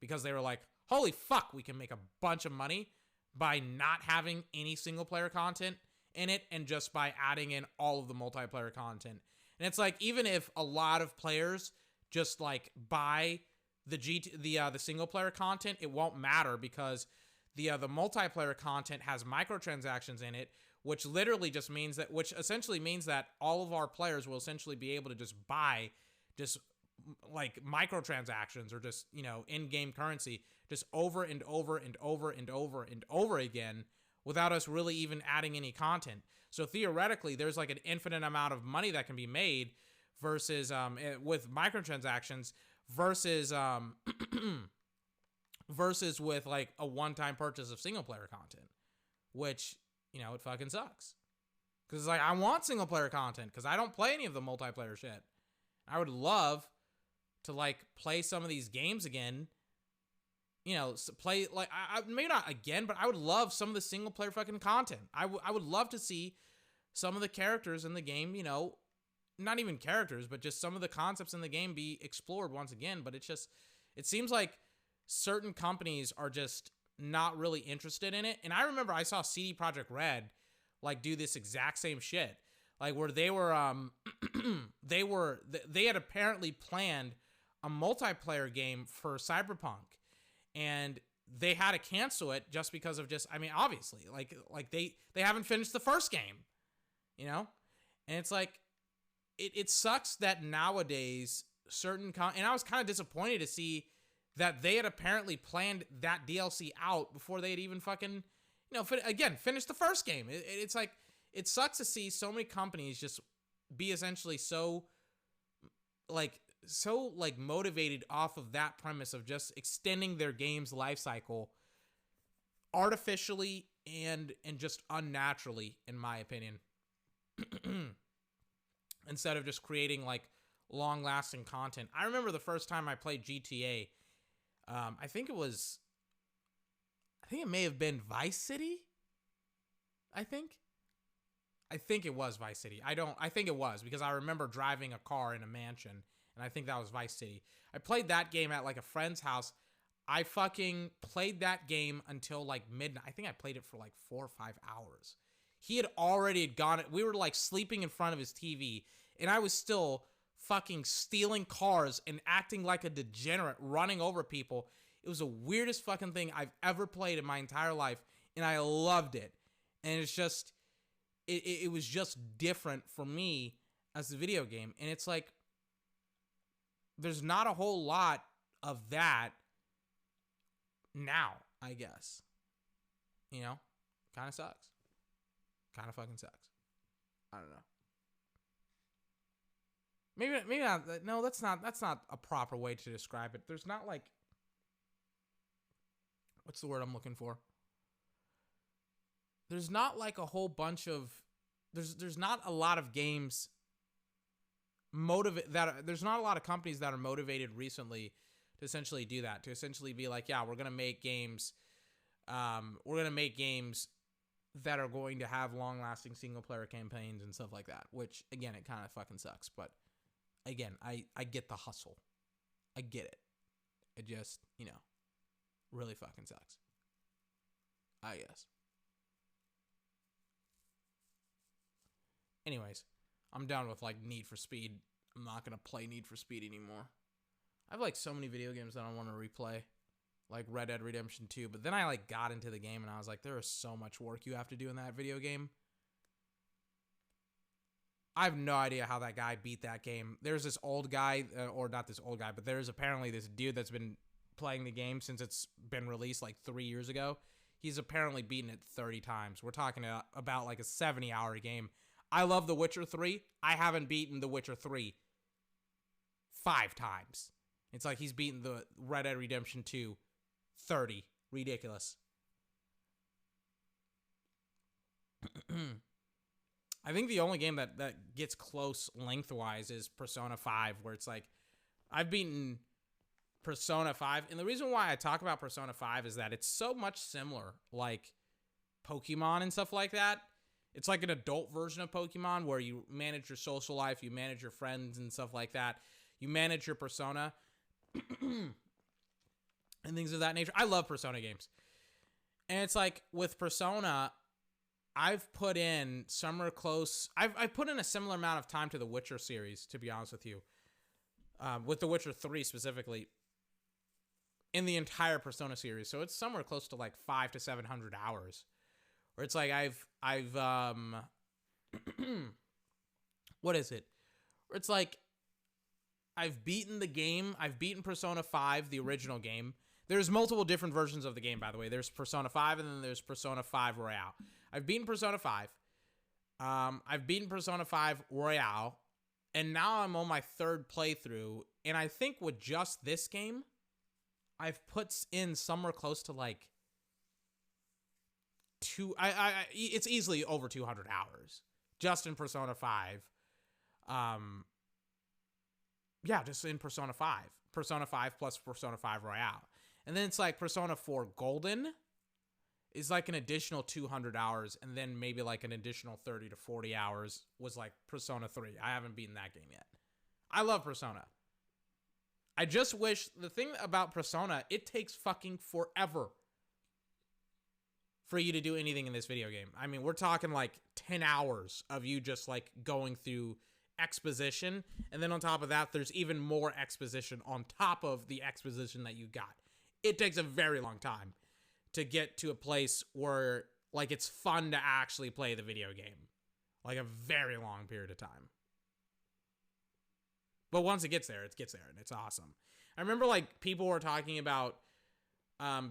S1: Because they were like, holy fuck, we can make a bunch of money by not having any single player content in it and just by adding in all of the multiplayer content. And it's like, even if a lot of players just like buy the single player content, it won't matter because the multiplayer content has microtransactions in it, which literally just means that, which essentially means that all of our players will essentially be able to just buy just like microtransactions or just, you know, in-game currency just over and over and over and over and over again without us really even adding any content. So theoretically, there's like an infinite amount of money that can be made versus with microtransactions versus versus with like a one-time purchase of single player content, which, you know, it fucking sucks. Because it's like, I want single player content because I don't play any of the multiplayer shit. I would love to like play some of these games again. You know, play like I maybe not again, but I would love some of the single player fucking content. I would love to see some of the characters in the game, you know, not even characters, but just some of the concepts in the game be explored once again. But it's just, it seems like certain companies are just not really interested in it. And I remember I saw CD Projekt Red like do this exact same shit, like where they were they had apparently planned a multiplayer game for Cyberpunk, and they had to cancel it just because of just, I mean, obviously like they haven't finished the first game, you know. And it's like it sucks that nowadays certain and I was kind of disappointed to see that they had apparently planned that DLC out before they had even fucking, you know, finish the first game. It's like, it sucks to see so many companies just be essentially so motivated off of that premise of just extending their game's life cycle artificially and just unnaturally, in my opinion. Instead of just creating like long-lasting content. I remember the first time I played GTA, I think it may have been Vice City. I think it was Vice City. I think it was, because I remember driving a car in a mansion, and I think that was Vice City. I played that game at like a friend's house. I fucking played that game until like midnight. I think I played it for like 4 or 5 hours. He had already gone. We were like sleeping in front of his TV, and I was still fucking stealing cars and acting like a degenerate, running over people. It was the weirdest fucking thing I've ever played in my entire life, and I loved it. And it's just, it was just different for me as a video game. And it's like, there's not a whole lot of that now, I guess. You know? Kind of sucks. Kind of fucking sucks. I don't know. maybe not. No, that's not a proper way to describe it. There's not like, what's the word I'm looking for? There's not like a whole bunch of, there's not a lot of games there's not a lot of companies that are motivated recently to essentially do that, to essentially be like, yeah, we're gonna make games that are going to have long-lasting single-player campaigns and stuff like that, which, again, it kind of fucking sucks, but, again, I get the hustle. I get it. It just, really fucking sucks. I guess. Anyways, I'm done with, like, Need for Speed. I'm not gonna play Need for Speed anymore. I have, like, so many video games that I want to replay. Like Red Dead Redemption 2, but then I like got into the game and I was like, there is so much work you have to do in that video game. I have no idea how that guy beat that game. There's this old guy, or not this old guy, but there's apparently this dude that's been playing the game since it's been released like 3 years ago. He's apparently beaten it 30 times. We're talking about like a 70-hour game. I love The Witcher 3. I haven't beaten The Witcher 3 5 times. It's like he's beaten the Red Dead Redemption 2 30. Ridiculous. I think the only game that gets close lengthwise is Persona 5, where it's like, I've beaten Persona 5, and the reason why I talk about Persona 5 is that it's so much similar, like Pokemon and stuff like that. It's like an adult version of Pokemon, where you manage your social life, you manage your friends and stuff like that. You manage your persona. And things of that nature. I love Persona games. And it's like, with Persona, I've put in somewhere close... I've put in a similar amount of time to the Witcher series, to be honest with you. With the Witcher 3 specifically. In the entire Persona series. So it's somewhere close to like 500 to 700 hours. Where it's like, I've what is it? Where it's like, I've beaten the game. I've beaten Persona 5, the original game. There's multiple different versions of the game, by the way. There's Persona 5, and then there's Persona 5 Royale. I've beaten Persona 5. I've beaten Persona 5 Royale, and now I'm on my 3rd playthrough, and I think with just this game, I've put in somewhere close to, like, it's easily over 200 hours, just in Persona 5. Yeah, just in Persona 5. Persona 5 plus Persona 5 Royale. And then it's like Persona 4 Golden is like an additional 200 hours, and then maybe like an additional 30 to 40 hours was like Persona 3. I haven't beaten that game yet. I love Persona. I just wish, the thing about Persona, it takes fucking forever for you to do anything in this video game. I mean, we're talking like 10 hours of you just like going through exposition, and then on top of that, there's even more exposition on top of the exposition that you got. It takes a very long time to get to a place where like it's fun to actually play the video game. Like a very long period of time. But once it gets there, and it's awesome. I remember like people were talking about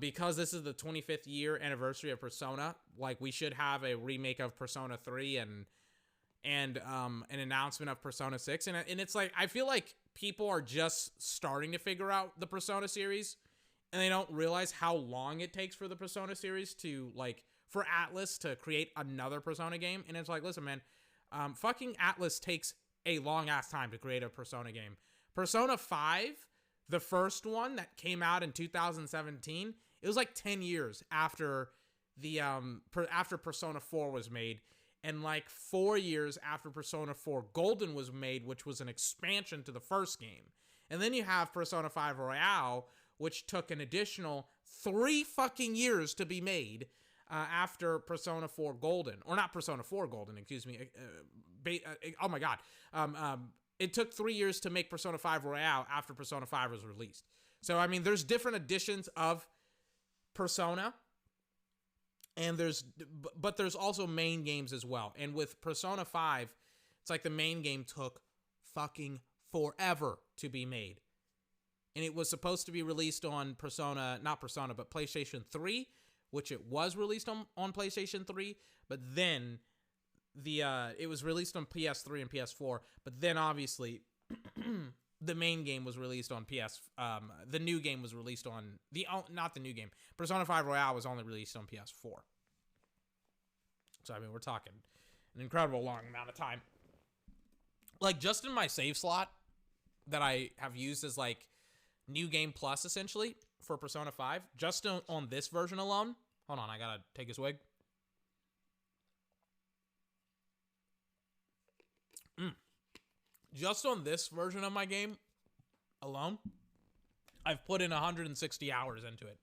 S1: because this is the 25th year anniversary of Persona, like we should have a remake of Persona 3 and an announcement of Persona 6. And it's like, I feel like people are just starting to figure out the Persona series, and they don't realize how long it takes for the Persona series to, like, for Atlas to create another Persona game. And it's like, listen, man, fucking Atlas takes a long-ass time to create a Persona game. Persona 5, the first one that came out in 2017, it was like 10 years after after Persona 4 was made, and like 4 years after Persona 4 Golden was made, which was an expansion to the first game. And then you have Persona 5 Royale, which took an additional 3 fucking years to be made after Persona 4 Golden. Or not Persona 4 Golden, excuse me. Oh my god. It took 3 years to make Persona 5 Royale after Persona 5 was released. So, I mean, there's different editions of Persona. And there's also main games as well. And with Persona 5, it's like the main game took fucking forever to be made. And it was supposed to be released on PlayStation 3, which it was released on PlayStation 3, but then it was released on PS3 and PS4, but then obviously the main game was released on the new game was released on not the new game. Persona 5 Royale was only released on PS4. So, I mean, we're talking an incredible long amount of time. Like, just in my save slot that I have used as, like, New Game Plus, essentially, for Persona 5, just on this version alone. Hold on, I gotta take a swig. Just on this version of my game alone, I've put in 160 hours into it.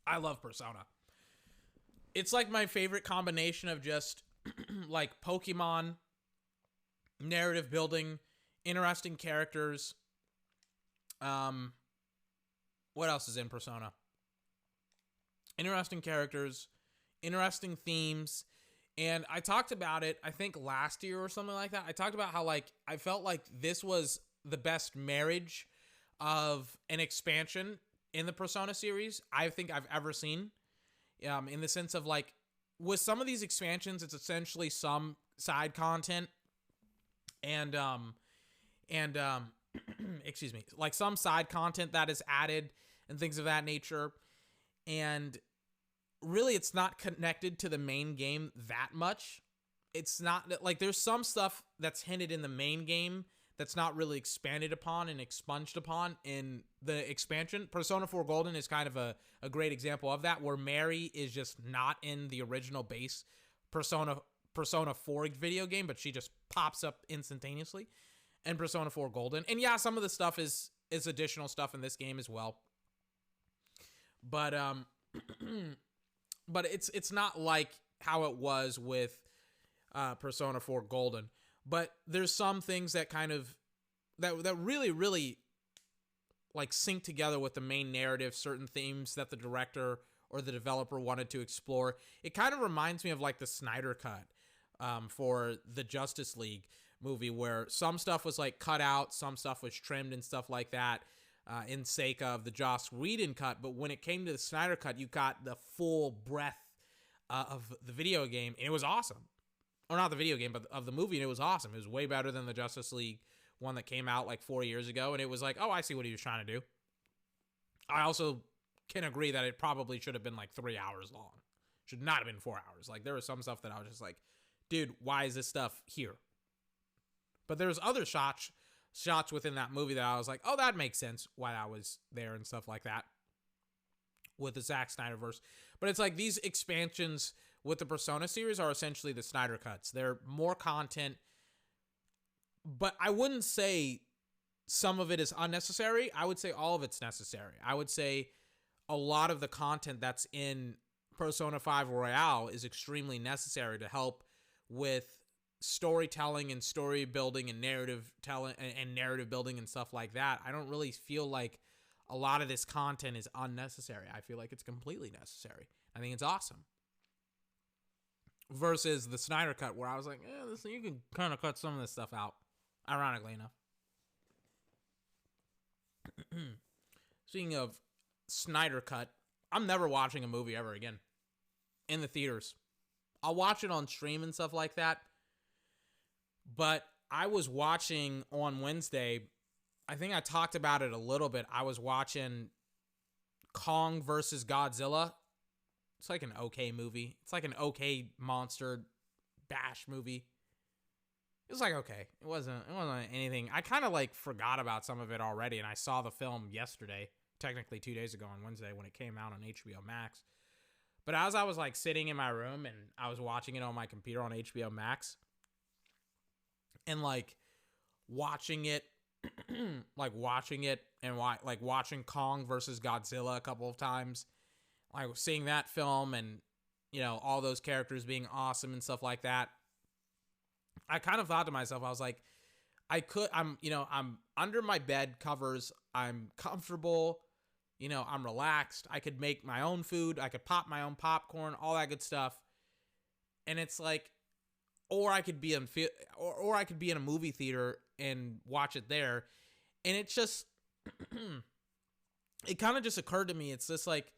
S1: I love Persona. It's like my favorite combination of just like Pokemon, narrative building, interesting characters. What else is in Persona? Interesting characters, interesting themes. And I talked about it, I think last year or something like that. I talked about how, like, I felt like this was the best marriage of an expansion in the Persona series I think I've ever seen. In the sense of, like, with some of these expansions, it's essentially some side content and excuse me, like some side content that is added and things of that nature. And really, it's not connected to the main game that much. It's not like there's some stuff that's hinted in the main game that's not really expanded upon and expunged upon in the expansion. Persona 4 Golden is kind of a great example of that, where Mary is just not in the original base Persona 4 video game, but she just pops up instantaneously in Persona 4 Golden. And yeah, some of the stuff is additional stuff in this game as well. But but it's not like how it was with Persona 4 Golden. But there's some things that kind of that really, really like sync together with the main narrative, certain themes that the director or the developer wanted to explore. It kind of reminds me of like the Snyder Cut for the Justice League movie, where some stuff was like cut out, some stuff was trimmed and stuff like that in sake of the Joss Whedon cut. But when it came to the Snyder Cut, you got the full breadth of the video game, and it was awesome. Or not the video game, but of the movie, and it was awesome. It was way better than the Justice League one that came out like 4 years ago, and it was like, oh, I see what he was trying to do. I also can agree that it probably should have been like 3 hours long. Should not have been 4 hours. Like, there was some stuff that I was just like, dude, why is this stuff here? But there was other shots within that movie that I was like, oh, that makes sense why that was there and stuff like that with the Zack Snyderverse. But it's like these expansions with the Persona series are essentially the Snyder Cuts. They're more content, but I wouldn't say some of it is unnecessary. I would say all of it's necessary. I would say a lot of the content that's in Persona 5 Royale is extremely necessary to help with storytelling and story building and narrative telling and narrative building and stuff like that. I don't really feel like a lot of this content is unnecessary. I feel like it's completely necessary. I think it's awesome. Versus the Snyder Cut, where I was like, listen, you can kind of cut some of this stuff out. Ironically enough. Speaking of Snyder Cut, I'm never watching a movie ever again in the theaters. I'll watch it on stream and stuff like that. But I was watching on Wednesday, I think I talked about it a little bit. I was watching Kong versus Godzilla. It's like an okay movie. It's like an okay monster bash movie. It was like okay. It wasn't anything. I kind of like forgot about some of it already, and I saw the film yesterday, technically 2 days ago on Wednesday when it came out on HBO Max. But as I was like sitting in my room and I was watching it on my computer on HBO Max and like watching it and watching Kong versus Godzilla a couple of times, like seeing that film and, you know, all those characters being awesome and stuff like that, I kind of thought to myself, I was like, I'm under my bed covers. I'm comfortable. You know, I'm relaxed. I could make my own food. I could pop my own popcorn, all that good stuff. And it's like, or I could be in a movie theater and watch it there. And it's just, it kind of just occurred to me. It's just like,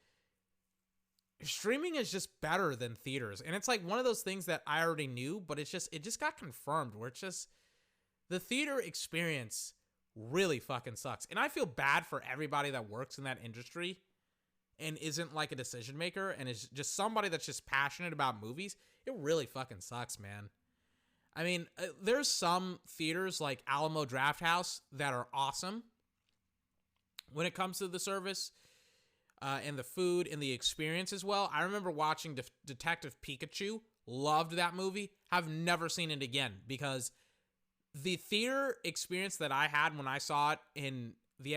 S1: streaming is just better than theaters. And it's like one of those things that I already knew, but it just got confirmed where it's just, The theater experience really fucking sucks. And I feel bad for everybody that works in that industry and isn't like a decision maker and is just somebody that's just passionate about movies. It really fucking sucks, man. I mean, there's some theaters like Alamo Drafthouse that are awesome when it comes to the service and the food and the experience as well. I remember watching Detective Pikachu, loved that movie, have never seen it again because the theater experience that I had when I saw it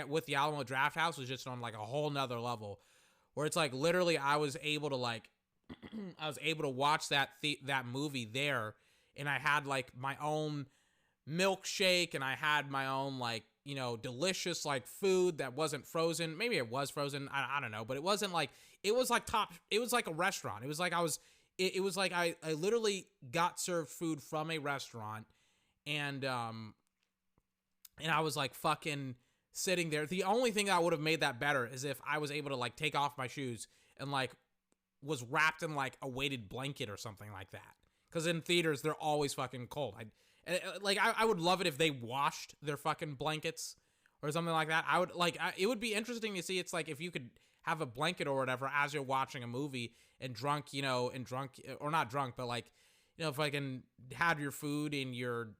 S1: with the Alamo Drafthouse was just on like a whole nother level, where it's like literally I was able to watch that movie there, and I had like my own milkshake and I had my own like, you know, delicious like food that wasn't frozen. Maybe it was frozen. I don't know, but it wasn't like, it was like it was like a restaurant. It was like I literally got served food from a restaurant, and I was like fucking sitting there. The only thing that would have made that better is if I was able to like take off my shoes and like was wrapped in like a weighted blanket or something like that. Because in theaters, they're always fucking cold. I would love it if they washed their fucking blankets or something like that. It would be interesting to see. It's like if you could have a blanket or whatever as you're watching a movie and or not drunk, but like, you know, if I can have your food in your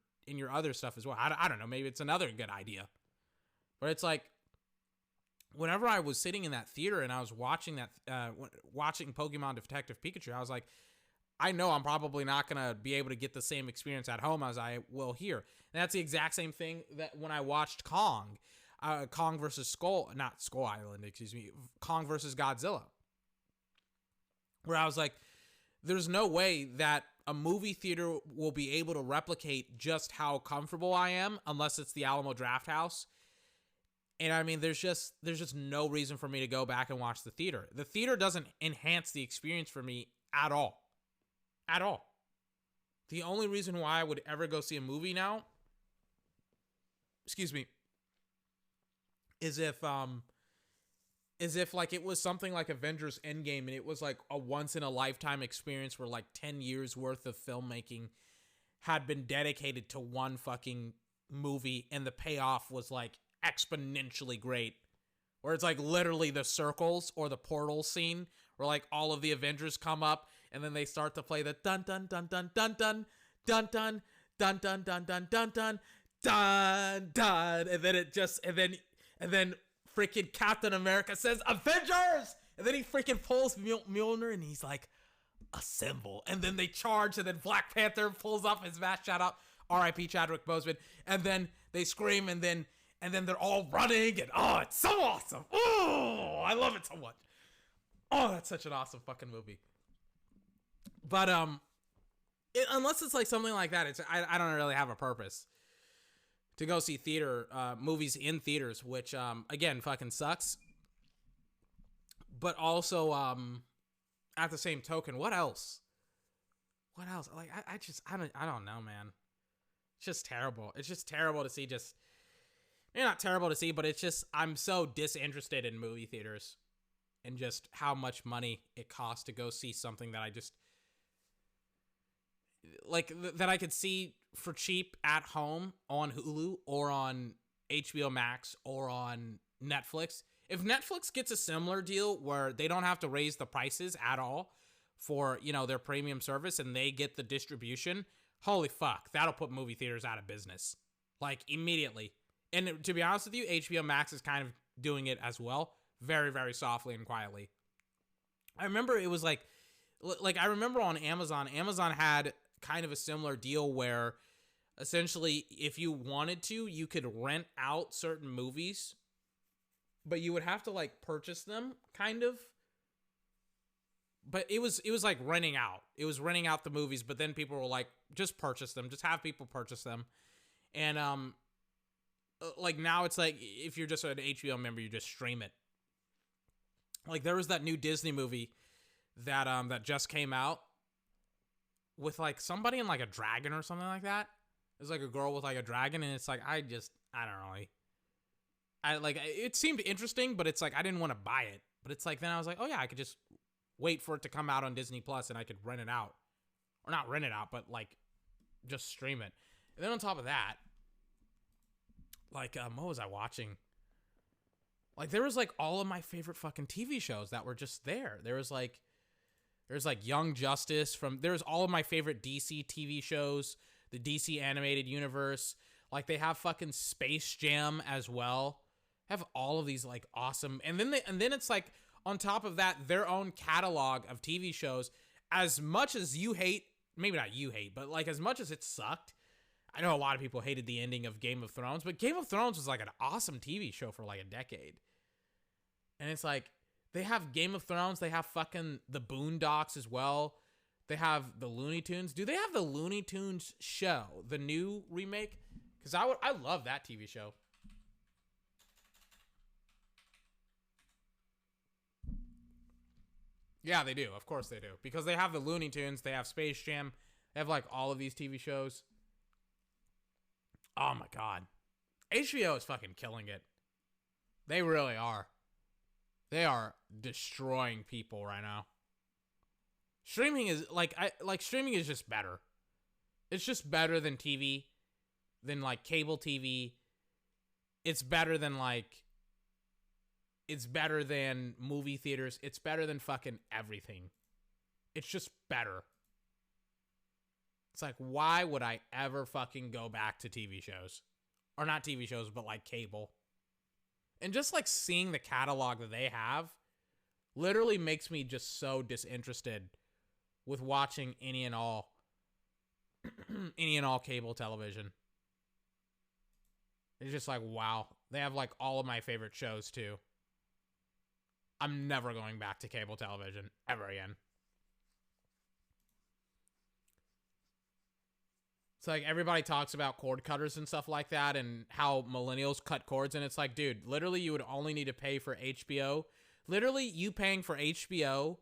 S1: other stuff as well. I don't know. Maybe it's another good idea. But it's like, whenever I was sitting in that theater and I was watching watching Pokemon Detective Pikachu, I was like, I know I'm probably not going to be able to get the same experience at home as I will here. And that's the exact same thing that when I watched Kong versus Kong versus Godzilla, where I was like, there's no way that a movie theater will be able to replicate just how comfortable I am unless it's the Alamo Drafthouse. And I mean, there's just no reason for me to go back and watch the theater. The theater doesn't enhance the experience for me at all. At all. The only reason why I would ever go see a movie now, is if like it was something like Avengers Endgame and it was like a once in a lifetime experience where like 10 years worth of filmmaking had been dedicated to one fucking movie and the payoff was like exponentially great. Where it's like literally the circles or the portal scene where like all of the Avengers come up and then they start to play the dun dun dun dun dun dun dun dun dun dun dun dun dun dun dun dun, and then freaking Captain America says Avengers, and then he freaking pulls Mjolnir and he's like assemble, and then they charge, and then Black Panther pulls up his mask, shout out R.I.P. Chadwick Boseman, and then they scream, and then they're all running, and oh, it's so awesome. Oh, I love it so much. Oh, that's such an awesome fucking movie. But unless it's like something like that, I don't really have a purpose to go see movies in theaters, which again fucking sucks. But also at the same token, what else? Like I don't know, man. It's just terrible. It's just terrible to see. Not terrible to see, but it's just I'm so disinterested in movie theaters and just how much money it costs to go see something that I just like that I could see for cheap at home on Hulu or on HBO Max or on Netflix. If Netflix gets a similar deal where they don't have to raise the prices at all for, you know, their premium service and they get the distribution, holy fuck, that'll put movie theaters out of business. Like immediately. And to be honest with you, HBO Max is kind of doing it as well. Very, very softly and quietly. I remember it was like I remember on Amazon had kind of a similar deal where essentially if you wanted to, you could rent out certain movies, but you would have to like purchase them kind of. But it was like renting out. It was renting out the movies, but then people were like, just purchase them. Just have people purchase them. And like now it's like if you're just an HBO member, you just stream it. Like there was that new Disney movie that just came out with like somebody in like a dragon or something like that. It's like a girl with like a dragon, and it's like I don't know. It seemed interesting, but it's like I didn't want to buy it. But it's like then I was like, oh yeah, I could just wait for it to come out on Disney Plus and I could rent it out. Or not rent it out, but like just stream it. And then on top of that, Like, what was I watching? Like, there was like all of my favorite fucking TV shows that were just there. There's like Young Justice there's all of my favorite DC TV shows, the DC animated universe. Like, they have fucking Space Jam as well. Have all of these like awesome, and then it's like on top of that, their own catalog of TV shows. As much as you hate, maybe not you hate, but like as much as it sucked, I know a lot of people hated the ending of Game of Thrones, but Game of Thrones was like an awesome TV show for like a decade. And it's like, they have Game of Thrones, they have fucking the Boondocks as well. They have the Looney Tunes. Do they have the Looney Tunes show, the new remake? Because I love that TV show. Yeah, they do. Of course they do. Because they have the Looney Tunes, they have Space Jam, they have like all of these TV shows. Oh my god. HBO is fucking killing it. They really are. They are destroying people right now. Streaming is streaming is just better. It's just better than TV, than like cable TV. It's better than movie theaters. It's better than fucking everything. It's just better. It's like, why would I ever fucking go back to TV shows? Or not TV shows, but like cable. And just like seeing the catalog that they have literally makes me just so disinterested with watching any and all cable television. It's just like, wow. They have like all of my favorite shows too. I'm never going back to cable television ever again. It's like everybody talks about cord cutters and stuff like that and how millennials cut cords. And it's like, dude, literally you would only need to pay for HBO. Literally you paying for HBO,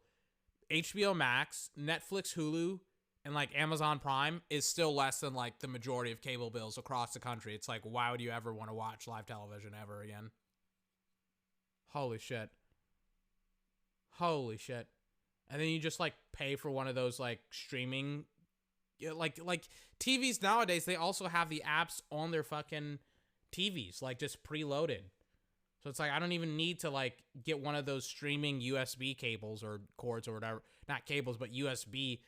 S1: HBO Max, Netflix, Hulu, and like Amazon Prime is still less than like the majority of cable bills across the country. It's like, why would you ever want to watch live television ever again? Holy shit. Holy shit. And then you just like pay for one of those like streaming, like TVs nowadays, they also have the apps on their fucking TVs, like just preloaded. So it's like, I don't even need to like get one of those streaming USB cables or cords or whatever, not cables, but USB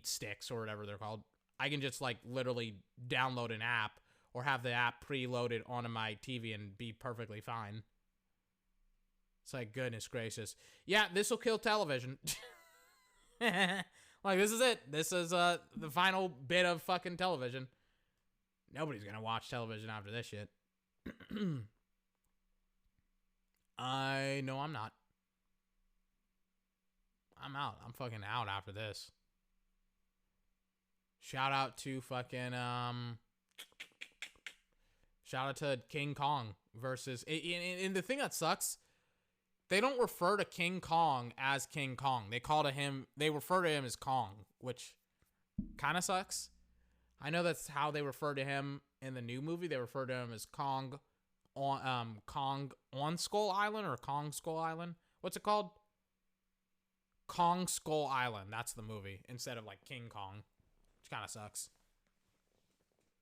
S1: sticks or whatever they're called. I can just like literally download an app or have the app preloaded onto my TV and be perfectly fine. It's like, goodness gracious. Yeah, this will kill television. Like, this is it. This is the final bit of fucking television. Nobody's gonna watch television after this shit. I know I'm not. I'm out. I'm fucking out after this. Shout out to fucking shout out to King Kong versus and the thing that sucks, they don't refer to King Kong as King Kong. They refer to him as Kong, which kind of sucks. I know that's how they refer to him in the new movie. They refer to him as Kong on Skull Island or Kong Skull Island. What's it called? Kong Skull Island. That's the movie instead of like King Kong, which kind of sucks.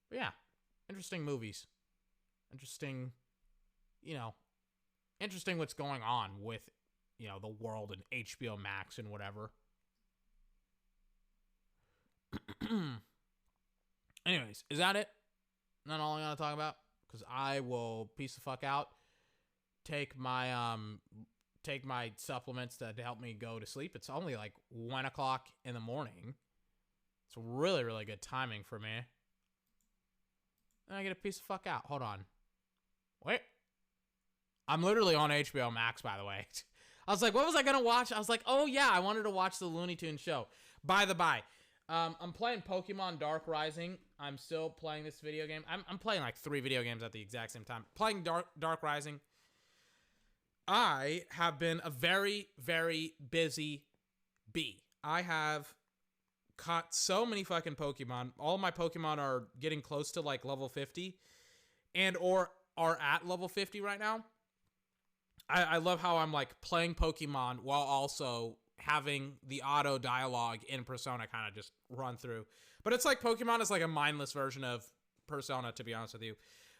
S1: But yeah, interesting movies. Interesting, interesting what's going on with, the world and HBO Max and whatever. Anyways, is that it? Not all I'm gonna talk about, because I will peace the fuck out. Take my supplements to help me go to sleep. It's only like 1 o'clock in the morning. It's really, really good timing for me. And I get a piece of fuck out. Hold on. Wait. I'm literally on HBO Max, by the way. I was like, what was I gonna watch? I was like, oh yeah, I wanted to watch the Looney Tunes show. By the by, I'm playing Pokemon Dark Rising. I'm still playing this video game. I'm playing like 3 video games at the exact same time. Playing Dark Rising. I have been a very, very busy bee. I have caught so many fucking Pokemon. All my Pokemon are getting close to like level 50 and or are at level 50 right now. I love how I'm like playing Pokemon while also having the auto dialogue in Persona kind of just run through. But it's like Pokemon is like a mindless version of Persona, to be honest with you.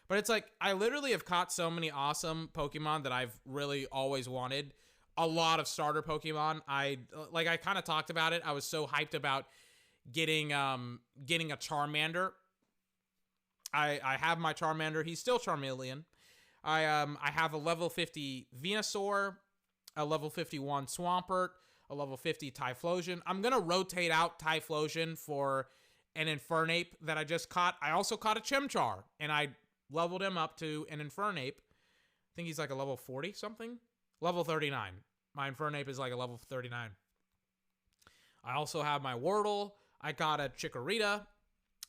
S1: But it's like, I literally have caught so many awesome Pokemon that I've really always wanted. A lot of starter Pokemon. I kind of talked about it. I was so hyped about getting a Charmander. I have my Charmander. He's still Charmeleon. I have a level 50 Venusaur, a level 51 Swampert, a level 50 Typhlosion. I'm going to rotate out Typhlosion for an Infernape that I just caught. I also caught a Chimchar, and I leveled him up to an Infernape. I think he's like a level 40 something. Level 39. My Infernape is like a level 39. I also have my Wordle. I got a Chikorita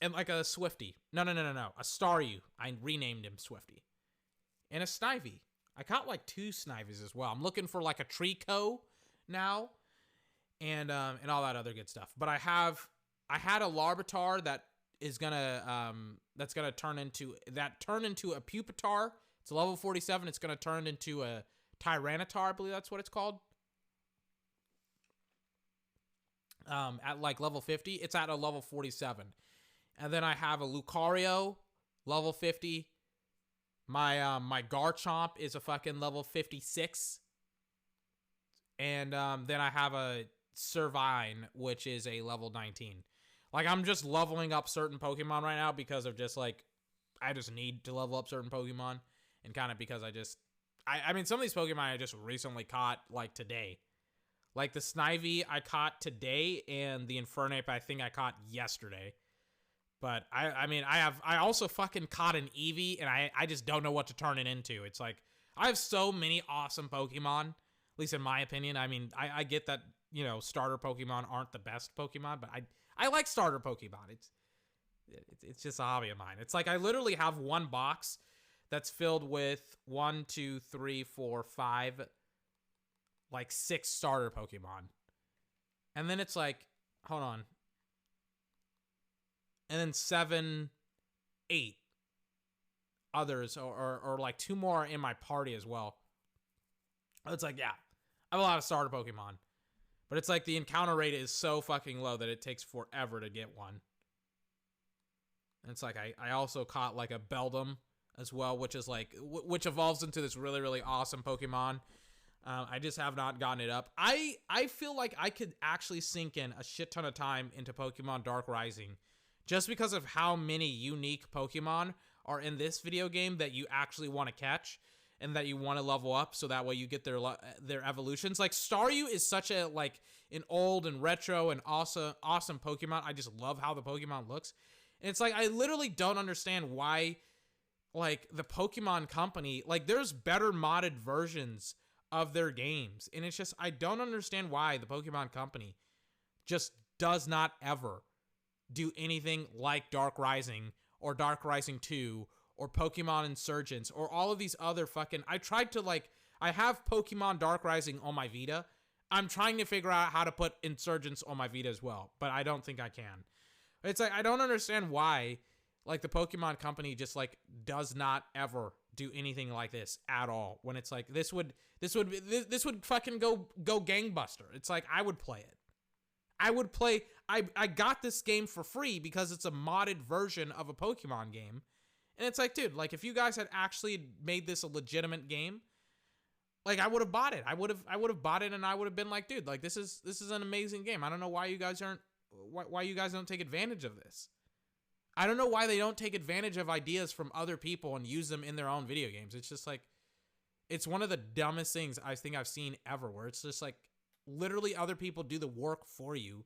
S1: and like a Swifty. No. A Staryu. I renamed him Swifty. And a Snivy. I caught like 2 Snivies as well. I'm looking for like a Trico now. And all that other good stuff. But I had a Larvitar that is gonna turn into a Pupitar. It's a level 47. It's gonna turn into a Tyranitar, I believe that's what it's called. At like level 50, it's at a level 47. And then I have a Lucario, level 50. My Garchomp is a fucking level 56. And then I have a Servine, which is a level 19. Like, I'm just leveling up certain Pokemon right now because of just like, I just need to level up certain Pokemon. And kind of because I mean, some of these Pokemon I just recently caught, like, today. Like, the Snivy I caught today, and the Infernape I think I caught yesterday. But, I also fucking caught an Eevee, and I just don't know what to turn it into. It's like, I have so many awesome Pokemon, at least in my opinion. I mean, I get that, you know, starter Pokemon aren't the best Pokemon, but I like starter Pokemon. It's just a hobby of mine. It's like, I literally have one box that's filled with 1, 2, 3, 4, 5, like 6 starter Pokemon. And then it's like, hold on. And then 7, 8 others, or like 2 more in my party as well. It's like, yeah, I have a lot of starter Pokemon. But it's like the encounter rate is so fucking low that it takes forever to get one. And it's like, I also caught like a Beldum as well, which is like, which evolves into this really, really awesome Pokemon. I just have not gotten it up. I feel like I could actually sink in a shit ton of time into Pokemon Dark Rising just because of how many unique Pokemon are in this video game that you actually want to catch and that you want to level up so that way you get their evolutions. Like, Staryu is such a, like, an old and retro and awesome Pokemon. I just love how the Pokemon looks. And it's like, I literally don't understand why, like, the Pokemon Company, like, there's better modded versions of their games. And it's just, I don't understand why the Pokemon Company just does not ever do anything like Dark Rising or Dark Rising 2 or Pokemon Insurgents or all of these other fucking, I tried to, like, I have Pokemon Dark Rising on my Vita. I'm trying to figure out how to put Insurgents on my Vita as well, but I don't think I can. It's like, I don't understand why, like, the Pokemon Company just, like, does not ever do anything like this at all. When it's like, this would fucking go gangbuster. It's like, I would play it. I got this game for free because it's a modded version of a Pokemon game. And it's like, dude, like, if you guys had actually made this a legitimate game, like, I would have bought it. I would have bought it, and I would have been like, dude, like, this is an amazing game. I don't know why you guys don't take advantage of this. I don't know why they don't take advantage of ideas from other people and use them in their own video games. It's just like, it's one of the dumbest things I think I've seen ever, where it's just like, literally other people do the work for you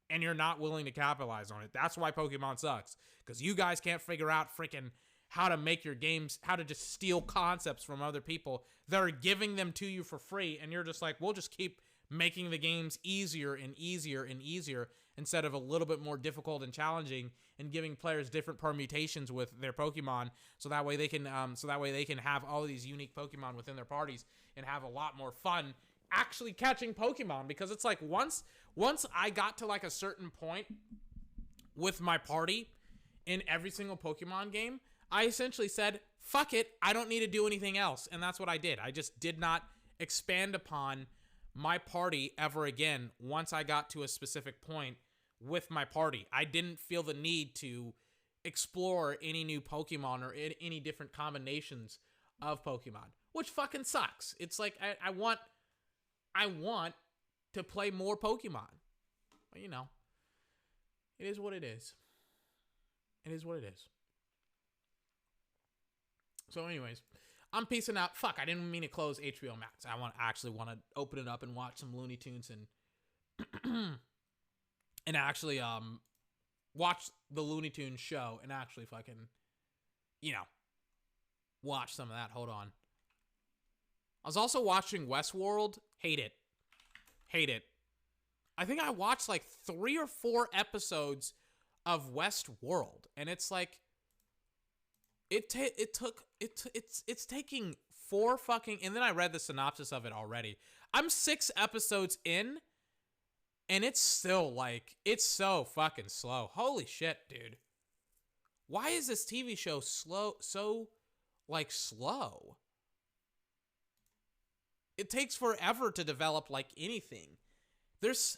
S1: and you're not willing to capitalize on it. That's why Pokemon sucks, because you guys can't figure out freaking how to make your games, how to just steal concepts from other people that are giving them to you for free, and you're just like, we'll just keep making the games easier and easier and easier instead of a little bit more difficult and challenging, and giving players different permutations with their Pokemon, so that way they can have all of these unique Pokemon within their parties and have a lot more fun actually catching Pokemon. Because it's like, once I got to like a certain point with my party in every single Pokemon game, I essentially said, fuck it, I don't need to do anything else. And that's what I did. I just did not expand upon my party ever again once I got to a specific point with my party. I didn't feel the need to explore any new Pokemon or any different combinations of Pokemon, which fucking sucks. It's like I want to play more Pokemon. But, you know, it is what it is. It is what it is. So anyways, I'm peacing out. Fuck, I didn't mean to close HBO Max. I actually want to open it up and watch some Looney Tunes and and actually watch the Looney Tunes show and actually fucking, you know, watch some of that. Hold on. I was also watching Westworld. Hate it. Hate it. I think I watched like 3 or 4 episodes of Westworld, and it's like it's taking 4 fucking, and then I read the synopsis of it already. I'm 6 episodes in, and it's still like, it's so fucking slow. Holy shit, dude. Why is this TV show slow? It takes forever to develop like anything. There's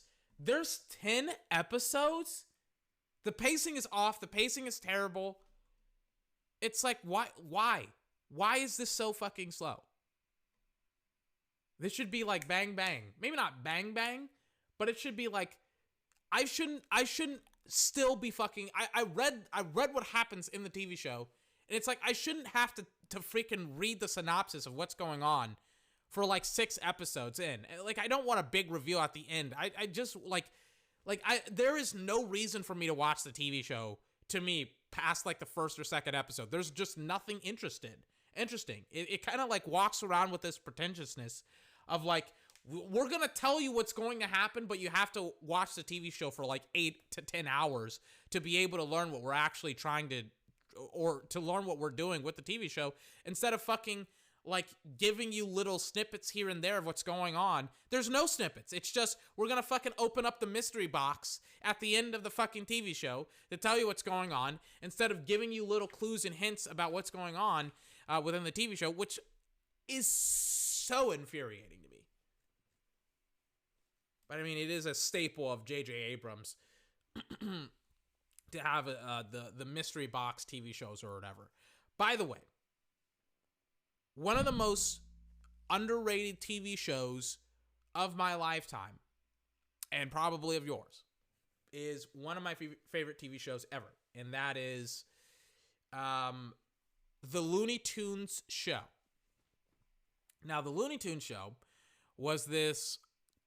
S1: 10 episodes. The pacing is off. The pacing is terrible. It's like, why is this so fucking slow? This should be like bang bang. Maybe not bang bang, but it should be like, I shouldn't still be fucking, I read what happens in the TV show, and it's like, I shouldn't have to freaking read the synopsis of what's going on for like 6 episodes in. Like, I don't want a big reveal at the end. I just there is no reason for me to watch the TV show, to me, past like the first or second episode. There's just nothing interesting. It kind of like walks around with this pretentiousness of like, we're going to tell you what's going to happen, but you have to watch the TV show for like 8 to 10 hours to be able to learn what we're actually trying to, or to learn what we're doing with the TV show, instead of fucking like giving you little snippets here and there of what's going on. There's no snippets. It's just, we're going to fucking open up the mystery box at the end of the fucking TV show to tell you what's going on, instead of giving you little clues and hints about what's going on within the TV show, which is so infuriating to me. But I mean, it is a staple of J.J. Abrams to have the mystery box TV shows or whatever. By the way, one of the most underrated TV shows of my lifetime, and probably of yours, is one of my favorite TV shows ever, and that is the Looney Tunes show. Now, the Looney Tunes show was this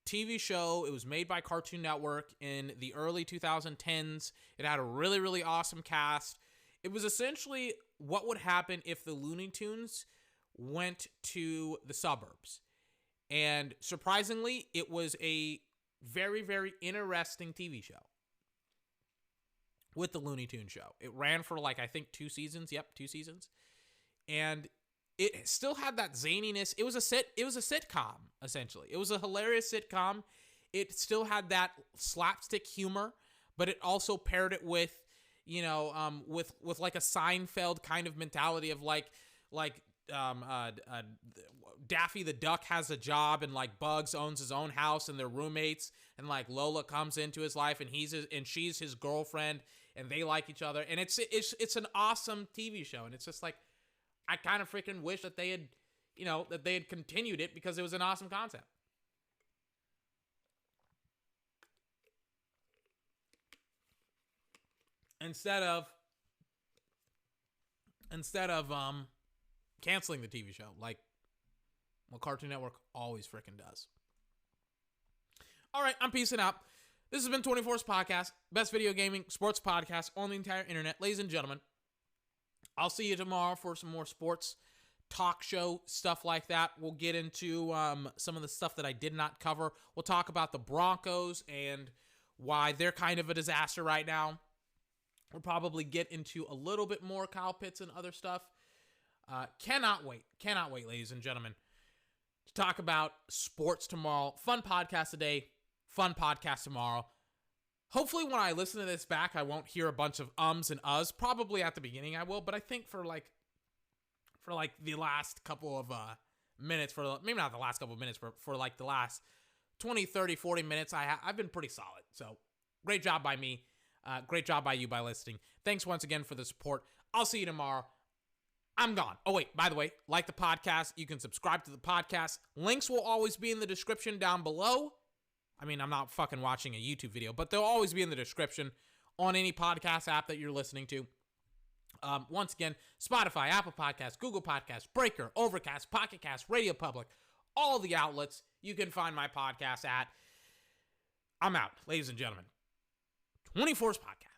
S1: TV show. It was made by Cartoon Network in the early 2010s. It had a really, really awesome cast. It was essentially what would happen if the Looney Tunes went to the suburbs. And surprisingly, it was a very, very interesting TV show with the Looney Tunes show. It ran for like, I think 2 seasons. Yep, 2 seasons. And it still had that zaniness. It was a sitcom, essentially. It was a hilarious sitcom. It still had that slapstick humor, but it also paired it with, you know, with like a Seinfeld kind of mentality of like Daffy the Duck has a job, and like Bugs owns his own house and they're roommates, and like Lola comes into his life and she's his girlfriend, and they like each other, and it's an awesome TV show. And it's just like, I kind of freaking wish that they had continued it, because it was an awesome concept. Instead of canceling the TV show, like what Cartoon Network always freaking does. All right, I'm peacing out. This has been 24's podcast, best video gaming sports podcast on the entire internet. Ladies and gentlemen, I'll see you tomorrow for some more sports talk show stuff like that. We'll get into some of the stuff that I did not cover. We'll talk about the Broncos and why they're kind of a disaster right now. We'll probably get into a little bit more Kyle Pitts and other stuff. Cannot wait, ladies and gentlemen, to talk about sports tomorrow. Fun podcast today, fun podcast tomorrow. Hopefully when I listen to this back, I won't hear a bunch of ums and uhs. Probably at the beginning I will, but I think for the last couple of minutes, maybe not the last couple of minutes, but for like the last 20, 30, 40 minutes, I've been pretty solid. So Great job by me. Great job by you by listening. Thanks once again for the support. I'll see you tomorrow. I'm gone. Oh, wait, by the way, like the podcast. You can subscribe to the podcast. Links will always be in the description down below. I mean, I'm not fucking watching a YouTube video, but they'll always be in the description on any podcast app that you're listening to. Once again, Spotify, Apple Podcasts, Google Podcasts, Breaker, Overcast, Pocket Cast, Radio Public, all the outlets you can find my podcast at. I'm out, ladies and gentlemen. 24's Podcast.